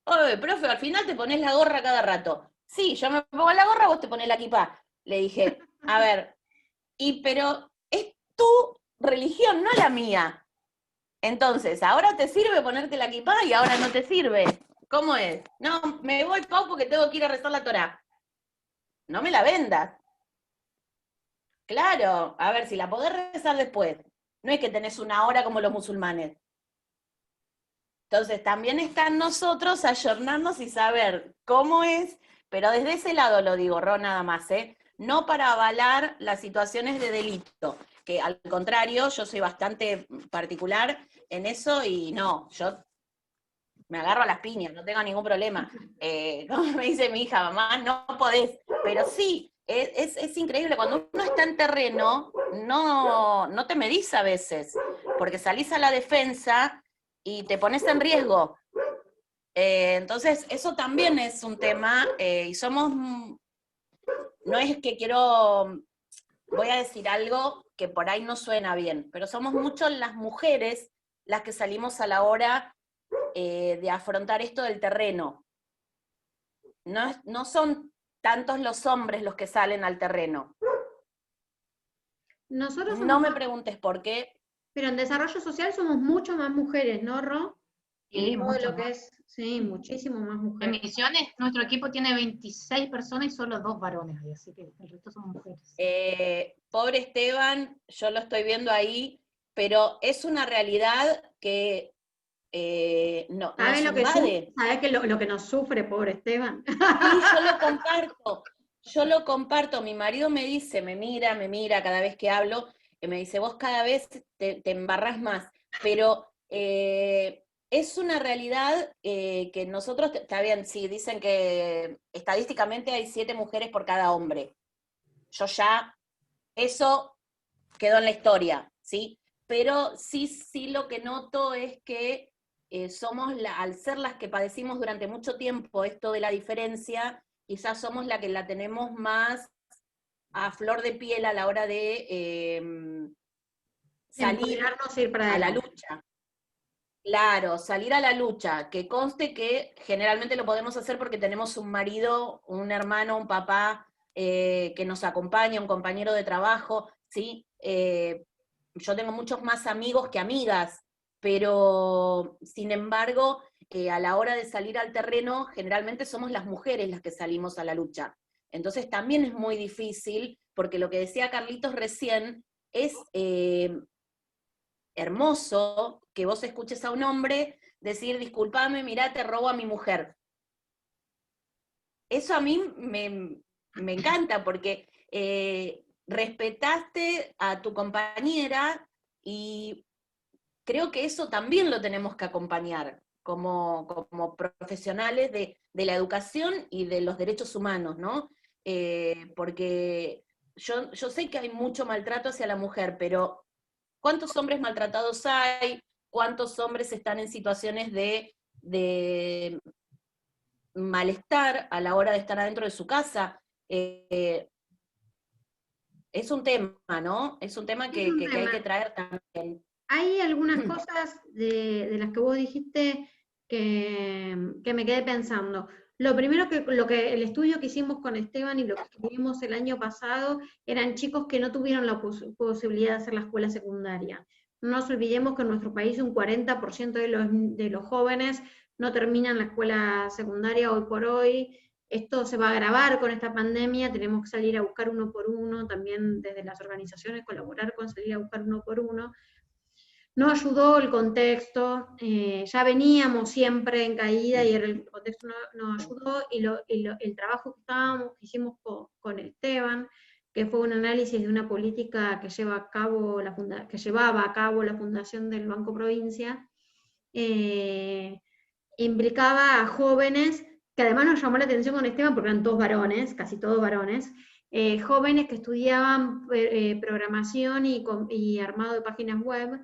Oye, profe, al final te pones la gorra cada rato. Sí, yo me pongo la gorra, vos te pones la equipa. Le dije, a ver, pero es tu religión, no la mía. Entonces, ahora te sirve ponerte la equipa y ahora no te sirve. ¿Cómo es? No, me voy, Pau, porque tengo que ir a rezar la Torá. No me la vendas. Claro, a ver, si la podés rezar después. No es que tenés una hora como los musulmanes. Entonces, también está en nosotros ayornarnos y saber cómo es, pero desde ese lado lo digo, Ro, nada más, no para avalar las situaciones de delito, que al contrario, yo soy bastante particular en eso y no, yo me agarro a las piñas, no tengo ningún problema. Como me dice mi hija, mamá, no podés, pero sí, es increíble, cuando uno está en terreno, no te medís a veces, porque salís a la defensa y te pones en riesgo. Entonces, eso también es un tema, y somos, no es que voy a decir algo que por ahí no suena bien, pero somos muchos las mujeres las que salimos a la hora de afrontar esto del terreno. No son tantos los hombres los que salen al terreno. Nosotros no me preguntes por qué. Pero en desarrollo social somos mucho más mujeres, ¿no, Ro? Sí, todo mucho lo que más. es, sí, muchísimo más En mujeres. Misiones, nuestro equipo tiene 26 personas y solo 2 varones, así que el resto son mujeres. Pobre Esteban, yo lo estoy viendo ahí, pero es una realidad que nos invade. ¿Sabes lo que nos sufre, pobre Esteban? Sí, yo lo comparto. Mi marido me dice, me mira cada vez que hablo, y me dice, vos cada vez te embarrás más, pero es una realidad que nosotros, está bien, sí, dicen que estadísticamente hay 7 mujeres por cada hombre. Yo ya, eso quedó en la historia, ¿sí? Pero sí lo que noto es que somos, al ser las que padecimos durante mucho tiempo esto de la diferencia, quizás somos la que la tenemos más a flor de piel a la hora de salir a la lucha. Claro, salir a la lucha, que conste que generalmente lo podemos hacer porque tenemos un marido, un hermano, un papá que nos acompaña, un compañero de trabajo, ¿sí? Yo tengo muchos más amigos que amigas, pero sin embargo, a la hora de salir al terreno, generalmente somos las mujeres las que salimos a la lucha. Entonces también es muy difícil, porque lo que decía Carlitos recién es hermoso que vos escuches a un hombre decir, discúlpame, mirá, te robo a mi mujer. Eso a mí me encanta, porque respetaste a tu compañera y creo que eso también lo tenemos que acompañar como profesionales de la educación y de los derechos humanos, ¿no? Porque yo sé que hay mucho maltrato hacia la mujer, pero ¿cuántos hombres maltratados hay? ¿Cuántos hombres están en situaciones de malestar a la hora de estar adentro de su casa? Es un tema, ¿no? Es un tema que hay que traer también. Hay algunas cosas de las que vos dijiste que me quedé pensando. Lo primero el estudio que hicimos con Esteban y lo que escribimos el año pasado eran chicos que no tuvieron la posibilidad de hacer la escuela secundaria. No nos olvidemos que en nuestro país un 40% de los jóvenes no terminan la escuela secundaria hoy por hoy. Esto se va a agravar con esta pandemia, tenemos que salir a buscar uno por uno, también desde las organizaciones colaborar con salir a buscar uno por uno. No ayudó el contexto, ya veníamos siempre en caída y el contexto no ayudó, y el trabajo que hicimos con Esteban, que fue un análisis de una política que llevaba a cabo la Fundación del Banco Provincia, implicaba a jóvenes, que además nos llamó la atención con Esteban porque eran todos varones, casi todos varones, jóvenes que estudiaban programación y armado de páginas web,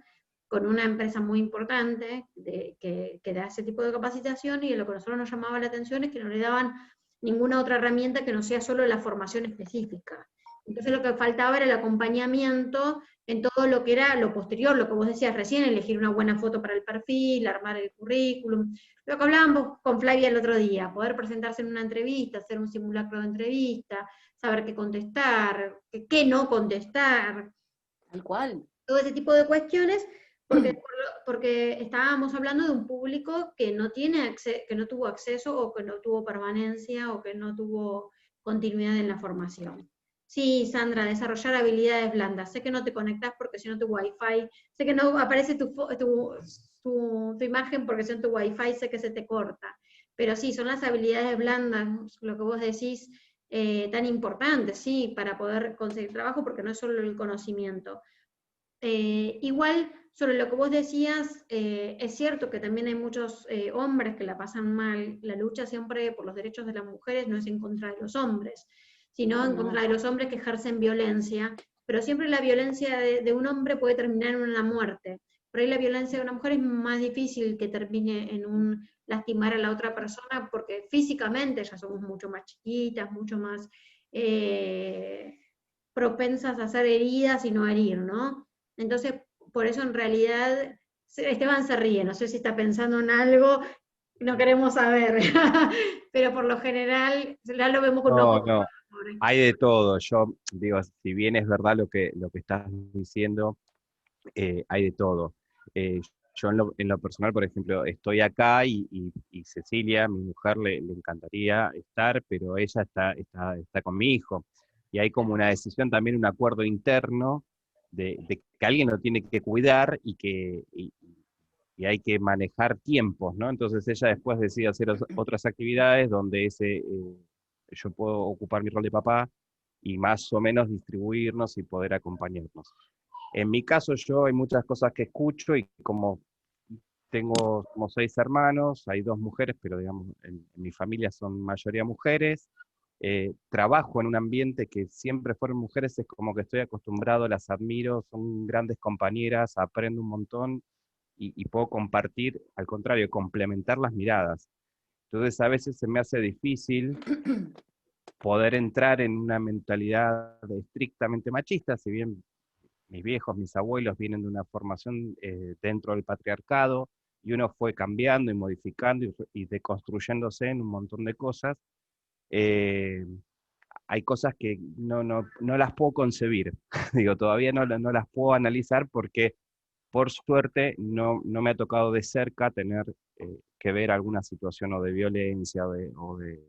con una empresa muy importante que da ese tipo de capacitación, y lo que a nosotros nos llamaba la atención es que no le daban ninguna otra herramienta que no sea solo la formación específica. Entonces lo que faltaba era el acompañamiento en todo lo que era lo posterior, lo que vos decías recién, elegir una buena foto para el perfil, armar el currículum, lo que hablábamos con Flavia el otro día, poder presentarse en una entrevista, hacer un simulacro de entrevista, saber qué contestar, qué no contestar. Tal cual. Todo ese tipo de cuestiones, porque estábamos hablando de un público que no tuvo acceso, o que no tuvo permanencia, o que no tuvo continuidad en la formación. Sí, Sandra, desarrollar habilidades blandas. Sé que no te conectás porque si no tu Wi-Fi, sé que no aparece tu imagen porque si no tu Wi-Fi sé que se te corta. Pero sí, son las habilidades blandas, lo que vos decís, tan importantes, sí, para poder conseguir trabajo, porque no es solo el conocimiento. Igual, sobre lo que vos decías, es cierto que también hay muchos hombres que la pasan mal. La lucha siempre por los derechos de las mujeres no es en contra de los hombres, sino en contra de los hombres que ejercen violencia, pero siempre la violencia de un hombre puede terminar en una muerte. Por ahí la violencia de una mujer es más difícil que termine en un lastimar a la otra persona, porque físicamente ya somos mucho más chiquitas, mucho más propensas a hacer heridas y no herir, ¿no? Entonces, por eso en realidad, Esteban se ríe, no sé si está pensando en algo, no queremos saber, pero por lo general, ya lo vemos con No, no, hay de todo. Yo digo, si bien es verdad lo que estás diciendo, hay de todo. Yo en lo personal, por ejemplo, estoy acá y Cecilia, mi mujer, le encantaría estar, pero ella está con mi hijo. Y hay como una decisión también, un acuerdo interno de que alguien lo tiene que cuidar y hay que manejar tiempos, ¿no? Entonces ella después decide hacer otras actividades donde yo puedo ocupar mi rol de papá y más o menos distribuirnos y poder acompañarnos. En mi caso hay muchas cosas que escucho y como tengo como 6 hermanos, hay 2 mujeres, pero digamos en mi familia son mayoría mujeres. Trabajo en un ambiente que siempre fueron mujeres, es como que estoy acostumbrado, las admiro, son grandes compañeras, aprendo un montón y puedo compartir, al contrario, complementar las miradas. Entonces a veces se me hace difícil poder entrar en una mentalidad estrictamente machista, si bien mis viejos, mis abuelos vienen de una formación dentro del patriarcado, y uno fue cambiando y modificando y deconstruyéndose en un montón de cosas. Hay cosas que no las puedo concebir, digo, todavía no las puedo analizar porque por suerte no me ha tocado de cerca tener que ver alguna situación o de violencia o de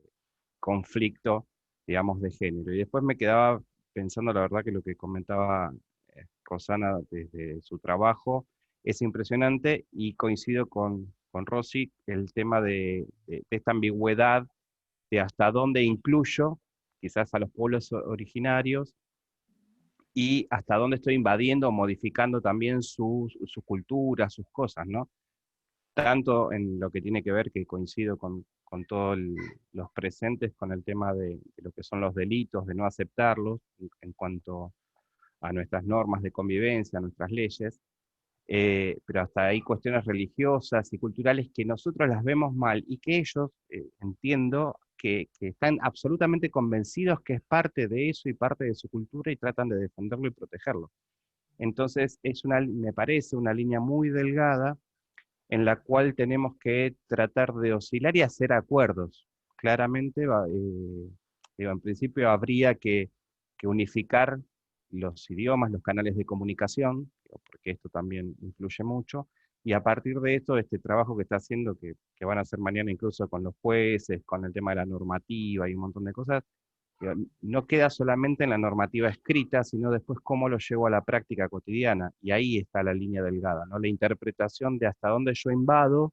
conflicto, digamos, de género. Y después me quedaba pensando, la verdad, que lo que comentaba Rosana desde su trabajo es impresionante, y coincido con Rosy, el tema de esta ambigüedad de hasta dónde incluyo quizás a los pueblos originarios y hasta dónde estoy invadiendo o modificando también su cultura, sus cosas, ¿no? tanto en lo que tiene que ver, que coincido con todos los presentes, con el tema de lo que son los delitos, de no aceptarlos, en cuanto a nuestras normas de convivencia, a nuestras leyes, pero hasta hay cuestiones religiosas y culturales que nosotros las vemos mal, y que ellos, entiendo, que están absolutamente convencidos que es parte de eso y parte de su cultura, y tratan de defenderlo y protegerlo. Entonces, me parece una línea muy delgada en la cual tenemos que tratar de oscilar y hacer acuerdos. Claramente, en principio habría que unificar los idiomas, los canales de comunicación, porque esto también influye mucho, y a partir de esto, este trabajo que está haciendo, que van a hacer mañana incluso con los jueces, con el tema de la normativa y un montón de cosas, no queda solamente en la normativa escrita, sino después cómo lo llevo a la práctica cotidiana, y ahí está la línea delgada, ¿no? La interpretación de hasta dónde yo invado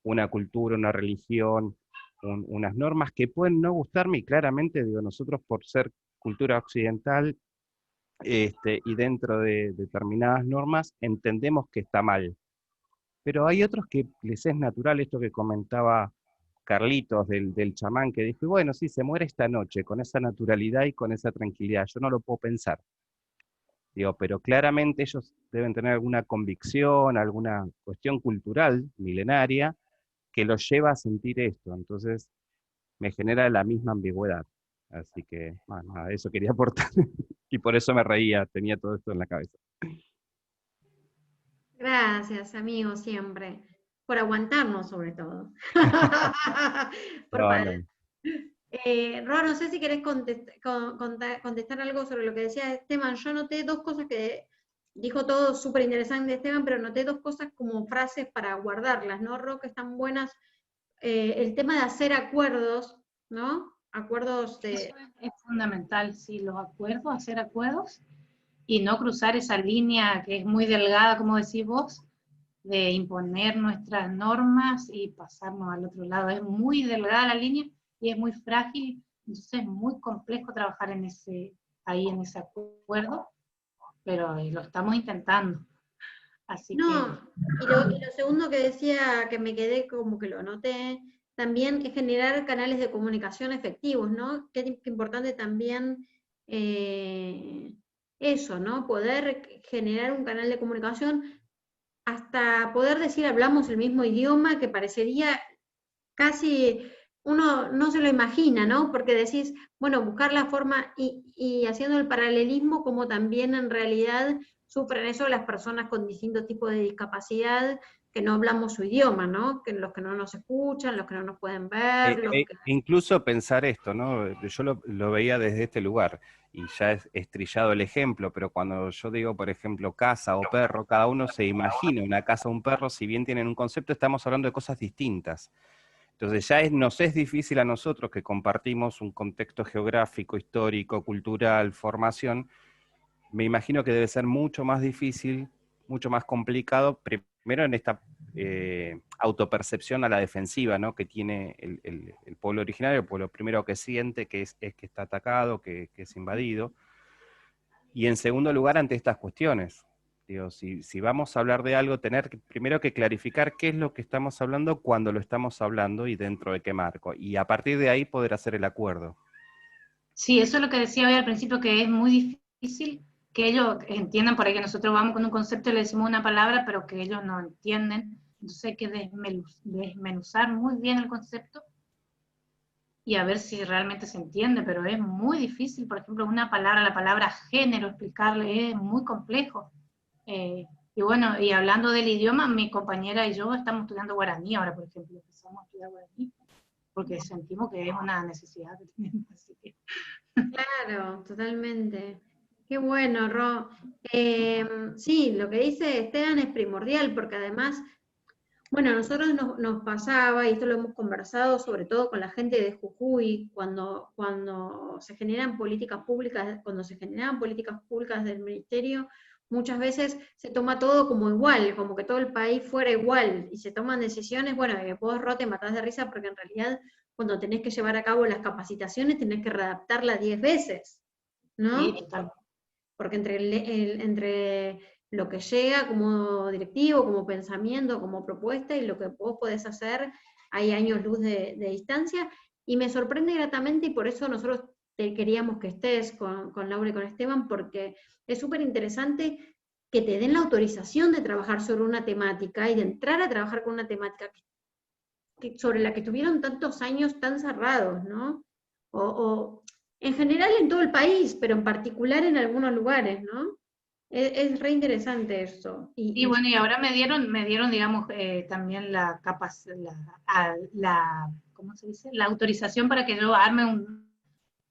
una cultura, una religión, unas normas que pueden no gustarme, y claramente, digo, nosotros por ser cultura occidental, y dentro de determinadas normas, entendemos que está mal. Pero hay otros que les es natural esto que comentaba Carlitos del chamán, que dijo, bueno, sí, se muere esta noche, con esa naturalidad y con esa tranquilidad, yo no lo puedo pensar. Digo, pero claramente ellos deben tener alguna convicción, alguna cuestión cultural, milenaria, que los lleva a sentir esto. Entonces, me genera la misma ambigüedad. Así que, bueno, a eso quería aportar. Y por eso me reía, tenía todo esto en la cabeza. Gracias, amigo, siempre. Por aguantarnos, sobre todo. Ro, no sé si querés contestar algo sobre lo que decía Esteban. Yo noté dos cosas que dijo todo súper interesante Esteban, pero noté dos cosas como frases para guardarlas, ¿no, Ro? Que están buenas. El tema de hacer acuerdos, ¿no? Acuerdos de... Eso es fundamental, sí, los acuerdos, hacer acuerdos, y no cruzar esa línea que es muy delgada, como decís vos, de imponer nuestras normas y pasarnos al otro lado. Es muy delgada la línea y es muy frágil, entonces es muy complejo trabajar en ese acuerdo, pero lo estamos intentando. Así no, que... y lo segundo que decía, que me quedé como que lo anoté, también es generar canales de comunicación efectivos, ¿no? Qué importante también eso, ¿no? Poder generar un canal de comunicación, hasta poder decir hablamos el mismo idioma, que parecería casi, uno no se lo imagina, ¿no? Porque decís, bueno, buscar la forma y haciendo el paralelismo, como también en realidad sufren eso las personas con distintos tipos de discapacidad, que no hablamos su idioma, ¿no? Que los que no nos escuchan, los que no nos pueden ver. Incluso pensar esto, ¿no? Yo lo veía desde este lugar, y ya es estrillado el ejemplo, pero cuando yo digo, por ejemplo, casa o perro, cada uno se imagina una casa o un perro, si bien tienen un concepto, estamos hablando de cosas distintas. Entonces ya nos es difícil a nosotros, que compartimos un contexto geográfico, histórico, cultural, formación. Me imagino que debe ser mucho más difícil, mucho más complicado, primero en esta autopercepción a la defensiva, ¿no? Que tiene el pueblo originario, el pueblo primero que siente que es que está atacado, que es invadido, y en segundo lugar ante estas cuestiones. Digo, si vamos a hablar de algo, tener primero que clarificar qué es lo que estamos hablando, cuando lo estamos hablando y dentro de qué marco, y a partir de ahí poder hacer el acuerdo. Sí, eso es lo que decía hoy al principio, que es muy difícil que ellos entiendan, por ahí que nosotros vamos con un concepto y le decimos una palabra, pero que ellos no entienden. Entonces hay que desmenuzar muy bien el concepto y a ver si realmente se entiende, pero es muy difícil, por ejemplo, una palabra, la palabra género, explicarle es muy complejo. Y bueno, y hablando del idioma, mi compañera y yo estamos estudiando guaraní ahora, por ejemplo, empezamos a estudiar guaraní, porque sentimos que es una necesidad que tenemos. Así que... Claro, totalmente. Qué bueno, Ro. Sí, lo que dice Esteban es primordial, porque además, bueno, a nosotros nos pasaba, y esto lo hemos conversado sobre todo con la gente de Jujuy, cuando se generan políticas públicas, cuando se generaban políticas públicas del ministerio, muchas veces se toma todo como igual, como que todo el país fuera igual, y se toman decisiones, bueno, vos, Ro, te matás de risa, porque en realidad cuando tenés que llevar a cabo las capacitaciones tenés que redactarlas 10 veces, ¿no? Sí, total. Porque entre lo que llega como directivo, como pensamiento, como propuesta, y lo que vos podés hacer, hay años luz de distancia, y me sorprende gratamente, y por eso nosotros te queríamos que estés con Laura y con Esteban, porque es súper interesante que te den la autorización de trabajar sobre una temática, y de entrar a trabajar con una temática sobre la que tuvieron tantos años tan cerrados, ¿no? O en general en todo el país, pero en particular en algunos lugares, ¿no? Es re interesante eso. Y bueno, y ahora me dieron digamos, también ¿cómo se dice? La autorización para que yo arme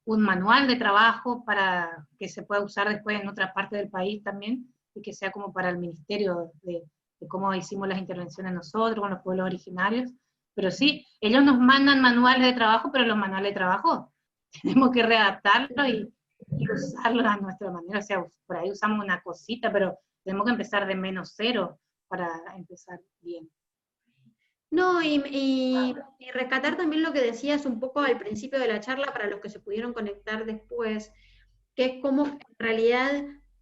un manual de trabajo para que se pueda usar después en otra parte del país también, y que sea como para el ministerio de cómo hicimos las intervenciones nosotros con los pueblos originarios. Pero sí, ellos nos mandan manuales de trabajo, pero los manuales de trabajo tenemos que readaptarlos y usarlos a nuestra manera. O sea, por ahí usamos una cosita, pero tenemos que empezar de -0 para empezar bien. No, y rescatar también lo que decías un poco al principio de la charla, para los que se pudieron conectar después, que es como en realidad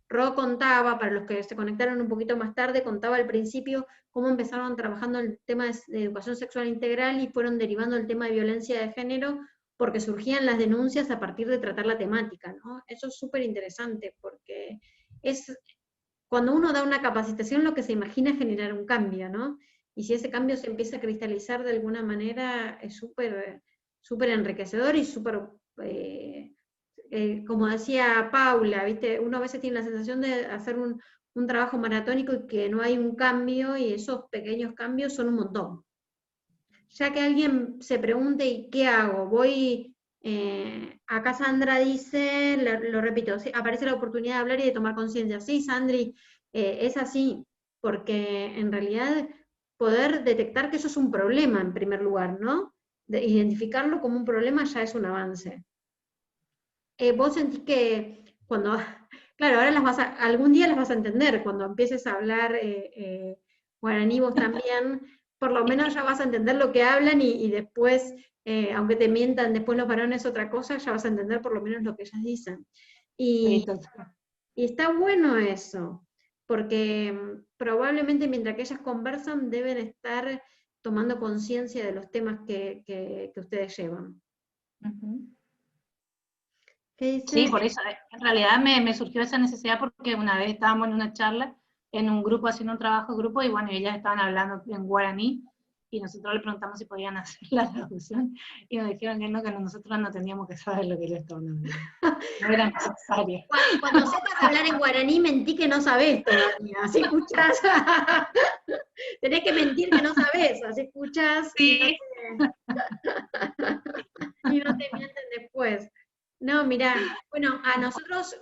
Ro contaba, para los que se conectaron un poquito más tarde, contaba al principio cómo empezaron trabajando el tema de educación sexual integral y fueron derivando el tema de violencia de género, porque surgían las denuncias a partir de tratar la temática, ¿no? Eso es súper interesante, porque es cuando uno da una capacitación, lo que se imagina es generar un cambio, ¿no? Y si ese cambio se empieza a cristalizar de alguna manera, es súper enriquecedor y súper, como decía Paula, ¿viste? Uno a veces tiene la sensación de hacer un trabajo maratónico y que no hay un cambio, y esos pequeños cambios son un montón. Ya que alguien se pregunte, ¿y qué hago? Voy, acá Sandra dice, lo repito, ¿sí? Aparece la oportunidad de hablar y de tomar conciencia. Sí, Sandri, es así, porque en realidad poder detectar que eso es un problema en primer lugar, ¿no? Identificarlo como un problema ya es un avance. Vos sentís que cuando, claro, ahora algún día las vas a entender, cuando empieces a hablar guaraní vos también, por lo menos ya vas a entender lo que hablan, y después, aunque te mientan después los varones otra cosa, ya vas a entender por lo menos lo que ellas dicen. Y está bueno eso, porque probablemente mientras que ellas conversan deben estar tomando conciencia de los temas que ustedes llevan. ¿Qué dice? Sí, por eso, en realidad me surgió esa necesidad porque una vez estábamos en una charla, en un grupo, haciendo un trabajo de grupo, y bueno, ellas estaban hablando en guaraní, y nosotros le preguntamos si podían hacer la traducción, y nos dijeron que nosotros no teníamos que saber lo que ellos estaban hablando. No era necesario. Cuando sepas hablar en guaraní, mentí que no sabés todavía, así escuchás. Tenés que mentir que no sabés, así escuchás, sí. Y no te mienten después. No, mirá, bueno, a nosotros,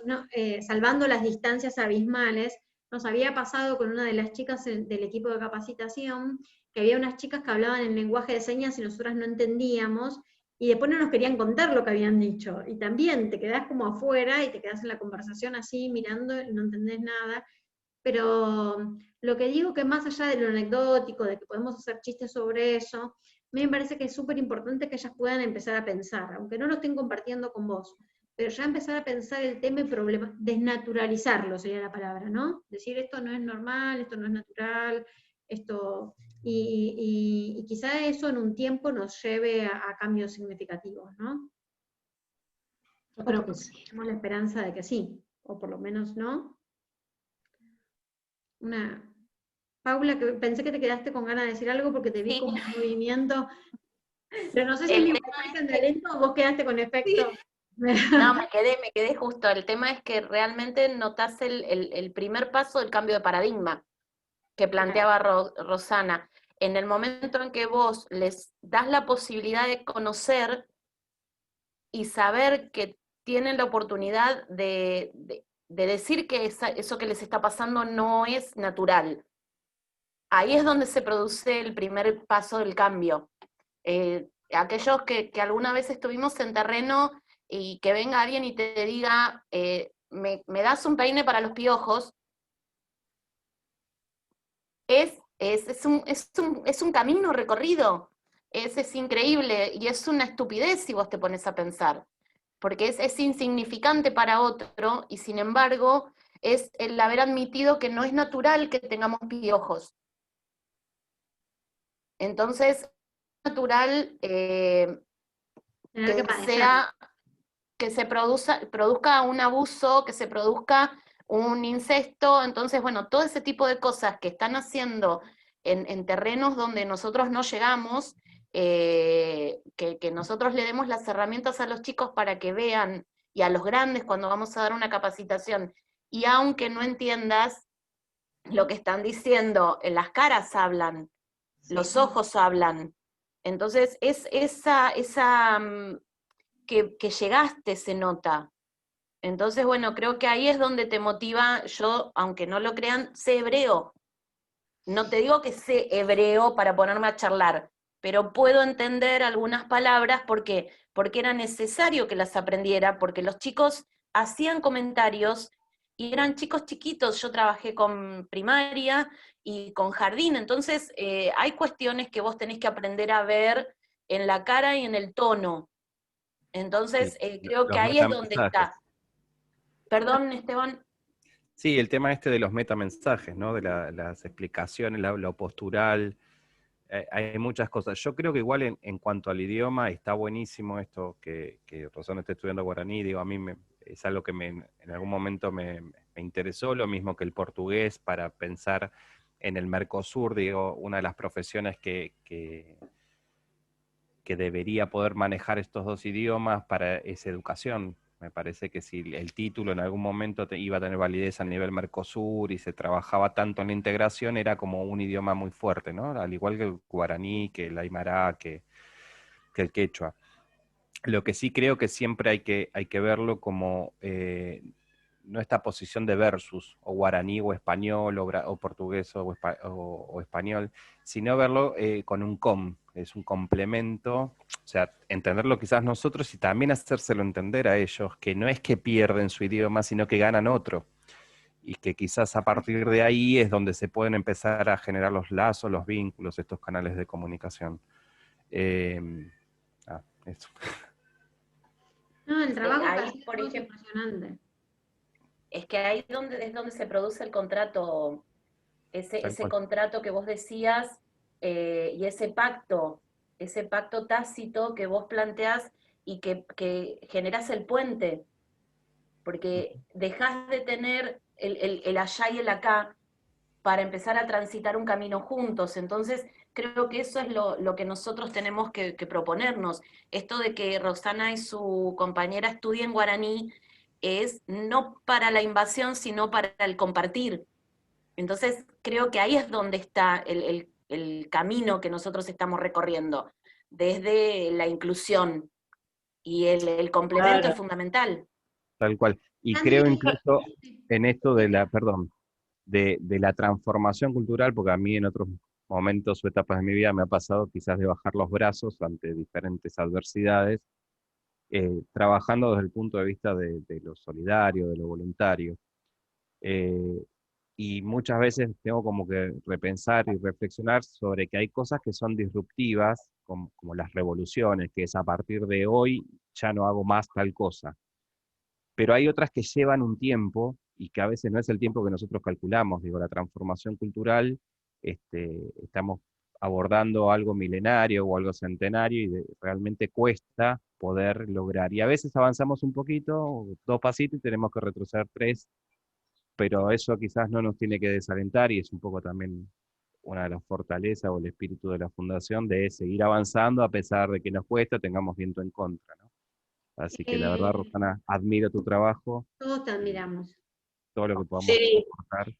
salvando las distancias abismales, nos había pasado con una de las chicas del equipo de capacitación, que había unas chicas que hablaban en lenguaje de señas y nosotras no entendíamos, y después no nos querían contar lo que habían dicho, y también te quedás como afuera, y te quedás en la conversación así, mirando, y no entendés nada. Pero lo que digo, que más allá de lo anecdótico, de que podemos hacer chistes sobre eso, a mí me parece que es súper importante que ellas puedan empezar a pensar, aunque no lo estén compartiendo con vos, pero ya empezar a pensar el tema y desnaturalizarlo sería la palabra, ¿no? Decir, esto no es normal, esto no es natural, esto... Y quizá eso en un tiempo nos lleve a cambios significativos, ¿no? Yo creo que sí. Tenemos la esperanza de que sí, o por lo menos, ¿no? Paula, que pensé que te quedaste con ganas de decir algo porque te vi como un movimiento, pero no sé si es mi imagen de lento o vos quedaste con efecto. No, me quedé justo. El tema es que realmente notás el primer paso del cambio de paradigma que planteaba Rosana. En el momento en que vos les das la posibilidad de conocer y saber que tienen la oportunidad de decir que eso que les está pasando no es natural, ahí es donde se produce el primer paso del cambio. Aquellos que alguna vez estuvimos en terreno y que venga alguien y te diga, me das un peine para los piojos, es un camino recorrido, es increíble, y es una estupidez si vos te pones a pensar, porque es insignificante para otro, y sin embargo, es el haber admitido que no es natural que tengamos piojos. Entonces, es natural que se produzca un abuso, que se produzca un incesto. Entonces, bueno, todo ese tipo de cosas que están haciendo en terrenos donde nosotros no llegamos, que nosotros le demos las herramientas a los chicos para que vean, y a los grandes cuando vamos a dar una capacitación, y aunque no entiendas lo que están diciendo, las caras hablan, los ojos hablan. Entonces, que llegaste se nota. Entonces, bueno, creo que ahí es donde te motiva. Yo, aunque no lo crean, sé hebreo. No te digo que sé hebreo para ponerme a charlar, pero puedo entender algunas palabras porque era necesario que las aprendiera, porque los chicos hacían comentarios y eran chicos chiquitos. Yo trabajé con primaria y con jardín, entonces hay cuestiones que vos tenés que aprender a ver en la cara y en el tono. Entonces, creo que ahí es donde está. Perdón, Esteban. Sí, el tema este de los metamensajes, ¿no? De las explicaciones, lo postural, hay muchas cosas. Yo creo que igual en cuanto al idioma está buenísimo esto que Rosana esté estudiando guaraní. Digo, a mí es algo que en algún momento me interesó, lo mismo que el portugués, para pensar en el Mercosur. Digo, una de las profesiones que debería poder manejar estos dos idiomas para esa educación. Me parece que si el título en algún momento iba a tener validez a nivel Mercosur y se trabajaba tanto en la integración, era como un idioma muy fuerte, ¿no? Al igual que el guaraní, que el aymara, que el quechua. Lo que sí creo que siempre hay que verlo como no esta posición de versus, o guaraní o español, o portugués o español, sino verlo con un es un complemento, o sea, entenderlo quizás nosotros y también hacérselo entender a ellos, que no es que pierden su idioma, sino que ganan otro, y que quizás a partir de ahí es donde se pueden empezar a generar los lazos, los vínculos, estos canales de comunicación. Eso. No, el trabajo ahí, que hacía por es ejemplo, impresionante. es que ahí es donde se produce el contrato, ese contrato que vos decías, y ese pacto tácito que vos planteás y que generás el puente, porque dejás de tener el allá y el acá para empezar a transitar un camino juntos. Entonces, creo que eso es lo que nosotros tenemos que proponernos. Esto de que Rosana y su compañera estudien guaraní es no para la invasión, sino para el compartir. Entonces, creo que ahí es donde está el camino que nosotros estamos recorriendo, desde la inclusión, y el complemento es fundamental. Tal cual. Y creo incluso en esto de la transformación cultural, porque a mí en otros momentos o etapas de mi vida me ha pasado quizás de bajar los brazos ante diferentes adversidades, trabajando desde el punto de vista de lo solidario, de lo voluntario. Y muchas veces tengo como que repensar y reflexionar sobre que hay cosas que son disruptivas, como las revoluciones, que es a partir de hoy ya no hago más tal cosa. Pero hay otras que llevan un tiempo y que a veces no es el tiempo que nosotros calculamos. Digo, la transformación cultural, estamos abordando algo milenario o algo centenario y realmente cuesta poder lograr. Y a veces avanzamos un poquito, 2 pasitos y tenemos que retroceder 3, pero eso quizás no nos tiene que desalentar y es un poco también una de las fortalezas o el espíritu de la fundación de seguir avanzando a pesar de que nos cuesta, tengamos viento en contra, ¿no? Así que la verdad, Rosana, admiro tu trabajo. Todos te admiramos. Todo lo que podamos aportar.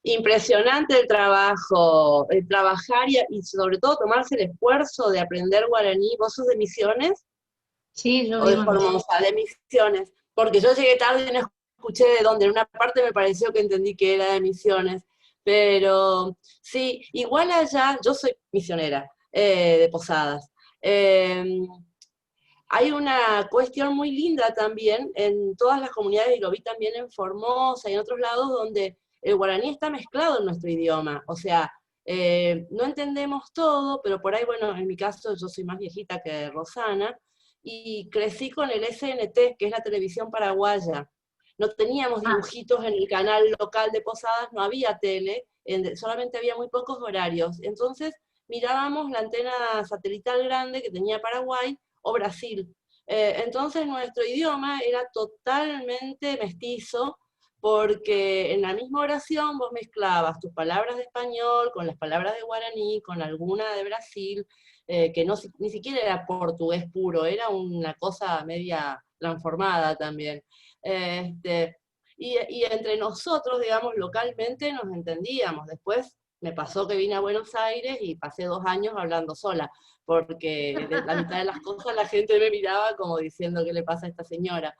Impresionante el trabajo, el trabajar y sobre todo tomarse el esfuerzo de aprender guaraní. ¿Vos sos de Misiones? Sí, yo o de vivo Formosa, de Misiones. Porque yo llegué tarde y no escuché de dónde. En una parte me pareció que entendí que era de Misiones. Pero sí, igual allá, yo soy misionera de Posadas. Hay una cuestión muy linda también en todas las comunidades, y lo vi también en Formosa y en otros lados, donde el guaraní está mezclado en nuestro idioma. O sea, no entendemos todo, pero por ahí, bueno, en mi caso yo soy más viejita que Rosana, y crecí con el SNT, que es la televisión paraguaya. no teníamos dibujitos en el canal local de Posadas, no había tele, solamente había muy pocos horarios. Entonces mirábamos la antena satelital grande que tenía Paraguay o Brasil. Entonces nuestro idioma era totalmente mestizo, porque en la misma oración vos mezclabas tus palabras de español con las palabras de guaraní, con alguna de Brasil, que no, ni siquiera era portugués puro, era una cosa media transformada también. Y entre nosotros, digamos, localmente nos entendíamos. Después me pasó que vine a Buenos Aires y pasé 2 años hablando sola, porque de la mitad de las cosas la gente me miraba como diciendo, ¿qué le pasa a esta señora?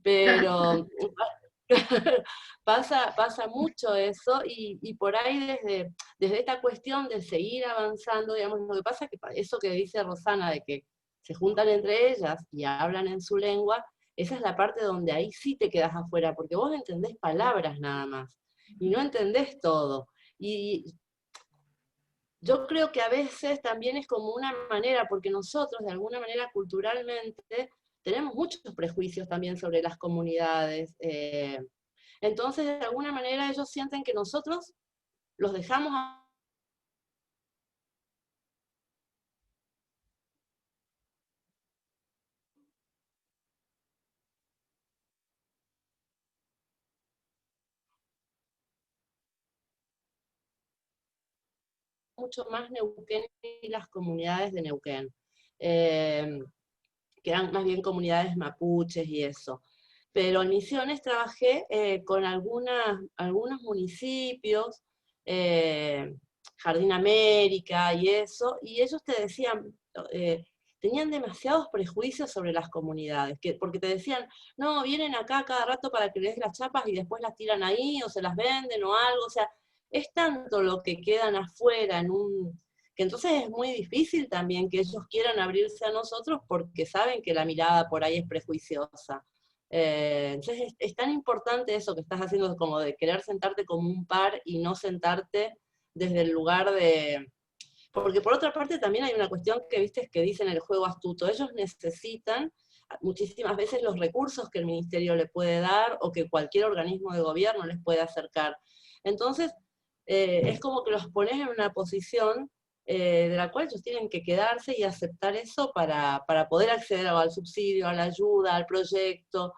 Pero pasa mucho eso, y por ahí desde esta cuestión de seguir avanzando, digamos, lo que pasa es que eso que dice Rosana, de que se juntan entre ellas y hablan en su lengua, esa es la parte donde ahí sí te quedas afuera, porque vos entendés palabras nada más, y no entendés todo. Y yo creo que a veces también es como una manera, porque nosotros de alguna manera culturalmente tenemos muchos prejuicios también sobre las comunidades. Entonces, de alguna manera ellos sienten que nosotros los dejamos mucho más Neuquén y las comunidades de Neuquén, que eran más bien comunidades mapuches y eso. Pero en Misiones trabajé con algunos municipios, Jardín América y eso, y ellos te decían, tenían demasiados prejuicios sobre las comunidades, porque te decían, no, vienen acá cada rato para que les des las chapas y después las tiran ahí, o se las venden o algo, o sea, es tanto lo que quedan afuera que entonces es muy difícil también que ellos quieran abrirse a nosotros porque saben que la mirada por ahí es prejuiciosa. Entonces es tan importante eso que estás haciendo, como de querer sentarte como un par y no sentarte desde el lugar de... Porque por otra parte también hay una cuestión que viste que dicen el juego astuto. Ellos necesitan muchísimas veces los recursos que el ministerio le puede dar o que cualquier organismo de gobierno les puede acercar. Entonces es como que los pones en una posición de la cual ellos tienen que quedarse y aceptar eso para poder acceder al subsidio, a la ayuda, al proyecto.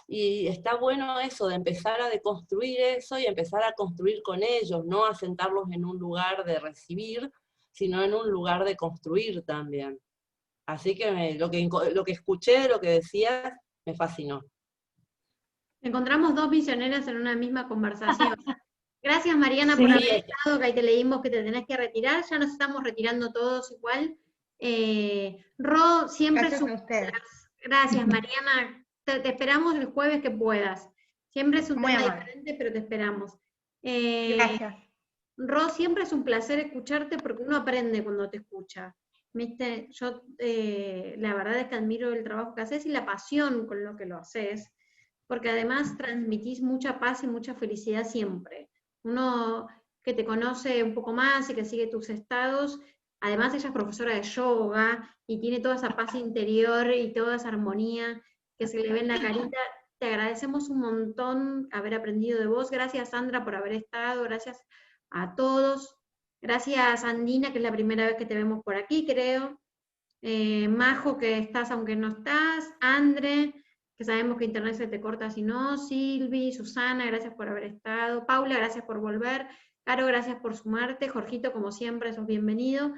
Y está bueno eso, de empezar a deconstruir eso y empezar a construir con ellos, no a sentarlos en un lugar de recibir, sino en un lugar de construir también. Así que lo que escuché, lo que decías, me fascinó. Encontramos 2 misioneras en una misma conversación. Gracias, Mariana, por haber estado, que ahí te leímos que te tenés que retirar. Ya nos estamos retirando todos igual. Ro, siempre gracias a ustedes. Gracias, Mariana. Te esperamos el jueves que puedas. Siempre es un tema diferente, pero te esperamos. Gracias. Ro, siempre es un placer escucharte porque uno aprende cuando te escucha. ¿Viste? Yo la verdad es que admiro el trabajo que haces y la pasión con lo que lo haces, porque además transmitís mucha paz y mucha felicidad siempre. Uno que te conoce un poco más y que sigue tus estados, además ella es profesora de yoga y tiene toda esa paz interior y toda esa armonía que se le ve en la carita. Te agradecemos un montón haber aprendido de vos. Gracias, Sandra, por haber estado. Gracias a todos. Gracias, Andina, que es la primera vez que te vemos por aquí, creo. Majo, que estás aunque no estás. Andre, que sabemos que internet se te corta si no. Silvi, Susana, gracias por haber estado. Paula, gracias por volver. Caro, gracias por sumarte. Jorgito, como siempre, sos bienvenido.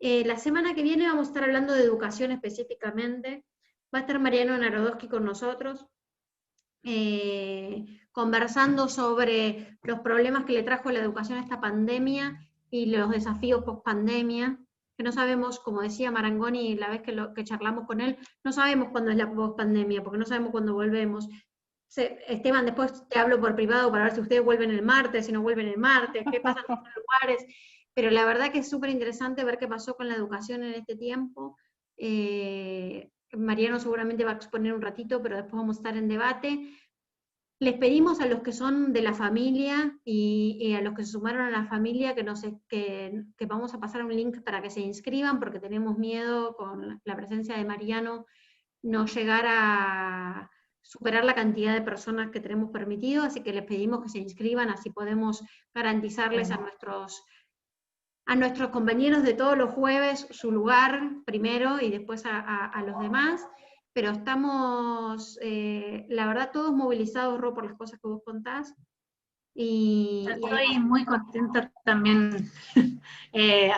La semana que viene vamos a estar hablando de educación específicamente. Va a estar Mariano Narodowski con nosotros, conversando sobre los problemas que le trajo la educación a esta pandemia y los desafíos post-pandemia, que no sabemos, como decía Marangoni la vez que charlamos con él, no sabemos cuándo es la post-pandemia, porque no sabemos cuándo volvemos. Esteban, después te hablo por privado para ver si ustedes vuelven el martes, si no vuelven el martes, qué pasa en otros lugares, pero la verdad que es súper interesante ver qué pasó con la educación en este tiempo. Mariano seguramente va a exponer un ratito, pero después vamos a estar en debate. Les pedimos a los que son de la familia y a los que se sumaron a la familia que vamos a pasar un link para que se inscriban, porque tenemos miedo con la presencia de Mariano no llegar a superar la cantidad de personas que tenemos permitido, así que les pedimos que se inscriban, así podemos garantizarles a nuestros compañeros de todos los jueves su lugar primero y después a los demás, pero estamos, la verdad, todos movilizados, Ro, por las cosas que vos contás. Estoy muy contenta también.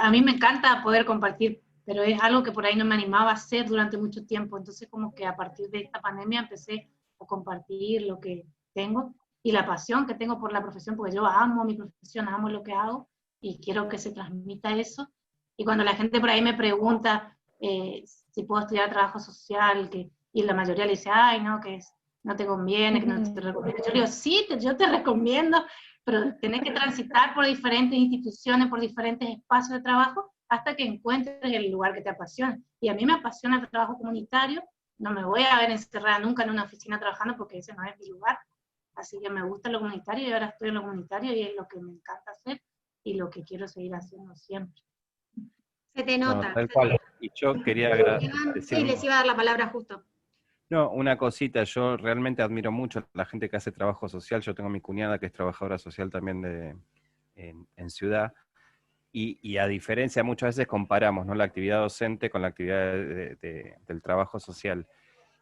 A mí me encanta poder compartir, pero es algo que por ahí no me animaba a hacer durante mucho tiempo, entonces como que a partir de esta pandemia empecé a compartir lo que tengo y la pasión que tengo por la profesión, porque yo amo mi profesión, amo lo que hago y quiero que se transmita eso. Y cuando la gente por ahí me pregunta si puedo estudiar trabajo social, y la mayoría le dice, ay, no, que no te conviene, que no te recomiendo. Yo digo, sí, yo te recomiendo, pero tenés que transitar por diferentes instituciones, por diferentes espacios de trabajo, hasta que encuentres el lugar que te apasiona. Y a mí me apasiona el trabajo comunitario, no me voy a ver encerrada nunca en una oficina trabajando porque ese no es mi lugar. Así que me gusta lo comunitario y ahora estoy en lo comunitario y es lo que me encanta hacer y lo que quiero seguir haciendo siempre. Se te nota. No, tal cual. Y yo quería decir... Sí, les iba a dar la palabra justo. No, una cosita, yo realmente admiro mucho a la gente que hace trabajo social. Yo tengo a mi cuñada que es trabajadora social también en Ciudad, y a diferencia, muchas veces comparamos, ¿no?, la actividad docente con la actividad del trabajo social.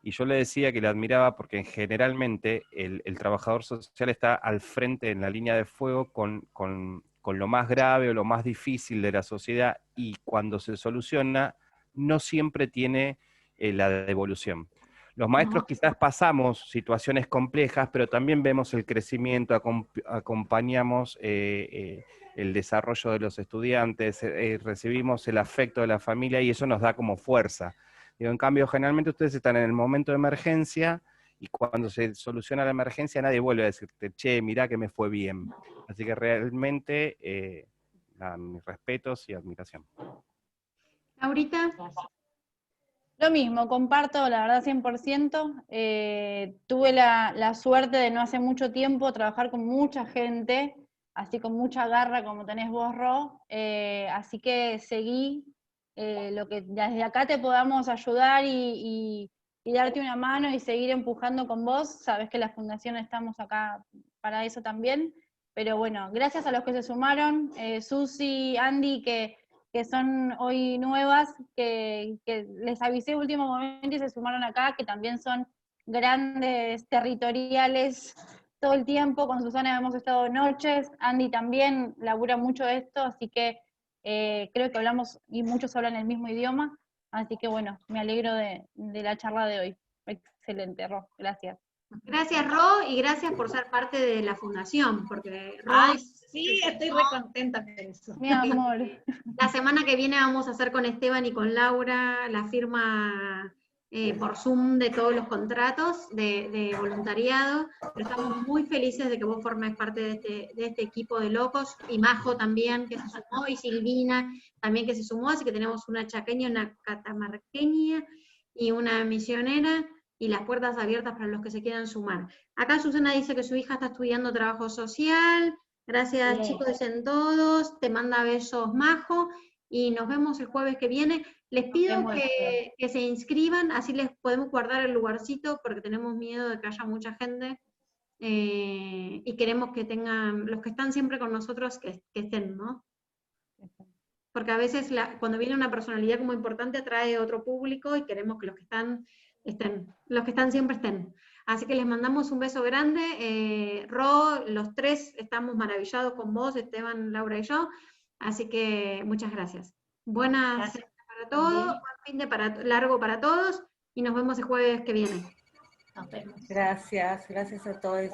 Y yo le decía que le admiraba porque generalmente el trabajador social está al frente en la línea de fuego con lo más grave o lo más difícil de la sociedad, y cuando se soluciona no siempre tiene la devolución. Los maestros quizás pasamos situaciones complejas, pero también vemos el crecimiento, acompañamos el desarrollo de los estudiantes, recibimos el afecto de la familia y eso nos da como fuerza. Digo, en cambio, generalmente ustedes están en el momento de emergencia y cuando se soluciona la emergencia nadie vuelve a decirte, che, mirá que me fue bien. Así que realmente, mis respetos y admiración. Laurita. Lo mismo, comparto la verdad 100%. Tuve la suerte de no hace mucho tiempo trabajar con mucha gente, así con mucha garra como tenés vos, Ro. Así que seguí lo que desde acá te podamos ayudar y darte una mano y seguir empujando con vos. Sabés que la Fundación estamos acá para eso también. Pero bueno, gracias a los que se sumaron, Susi, Andy, que son hoy nuevas, que les avisé último momento y se sumaron acá, que también son grandes territoriales todo el tiempo. Con Susana hemos estado noches, Andy también labura mucho esto, así que creo que hablamos y muchos hablan el mismo idioma, así que bueno, me alegro de la charla de hoy. Excelente, Ro, gracias. Gracias, Ro, y gracias por ser parte de la fundación, porque Ro... Ay, sí, estoy re contenta por eso. Mi amor. La semana que viene vamos a hacer con Esteban y con Laura la firma por Zoom de todos los contratos de voluntariado, pero estamos muy felices de que vos formes parte de este equipo de locos, y Majo también, que se sumó, y Silvina también, que se sumó, así que tenemos una chaqueña, una catamarqueña y una misionera, y las puertas abiertas para los que se quieran sumar. Acá Susana dice que su hija está estudiando trabajo social. Gracias, chicos, dicen todos. Te manda besos, Majo, y nos vemos el jueves que viene. Les pido que se inscriban, así les podemos guardar el lugarcito, porque tenemos miedo de que haya mucha gente, y queremos que tengan, los que están siempre con nosotros, que estén, ¿no? Porque a veces cuando viene una personalidad como importante atrae otro público, y queremos que los que están siempre estén. Así que les mandamos un beso grande. Ro, los tres estamos maravillados con vos, Esteban, Laura y yo. Así que muchas gracias. Buenas semana para todos, buen fin de largo para todos, y nos vemos el jueves que viene. Nos vemos. Gracias a todos.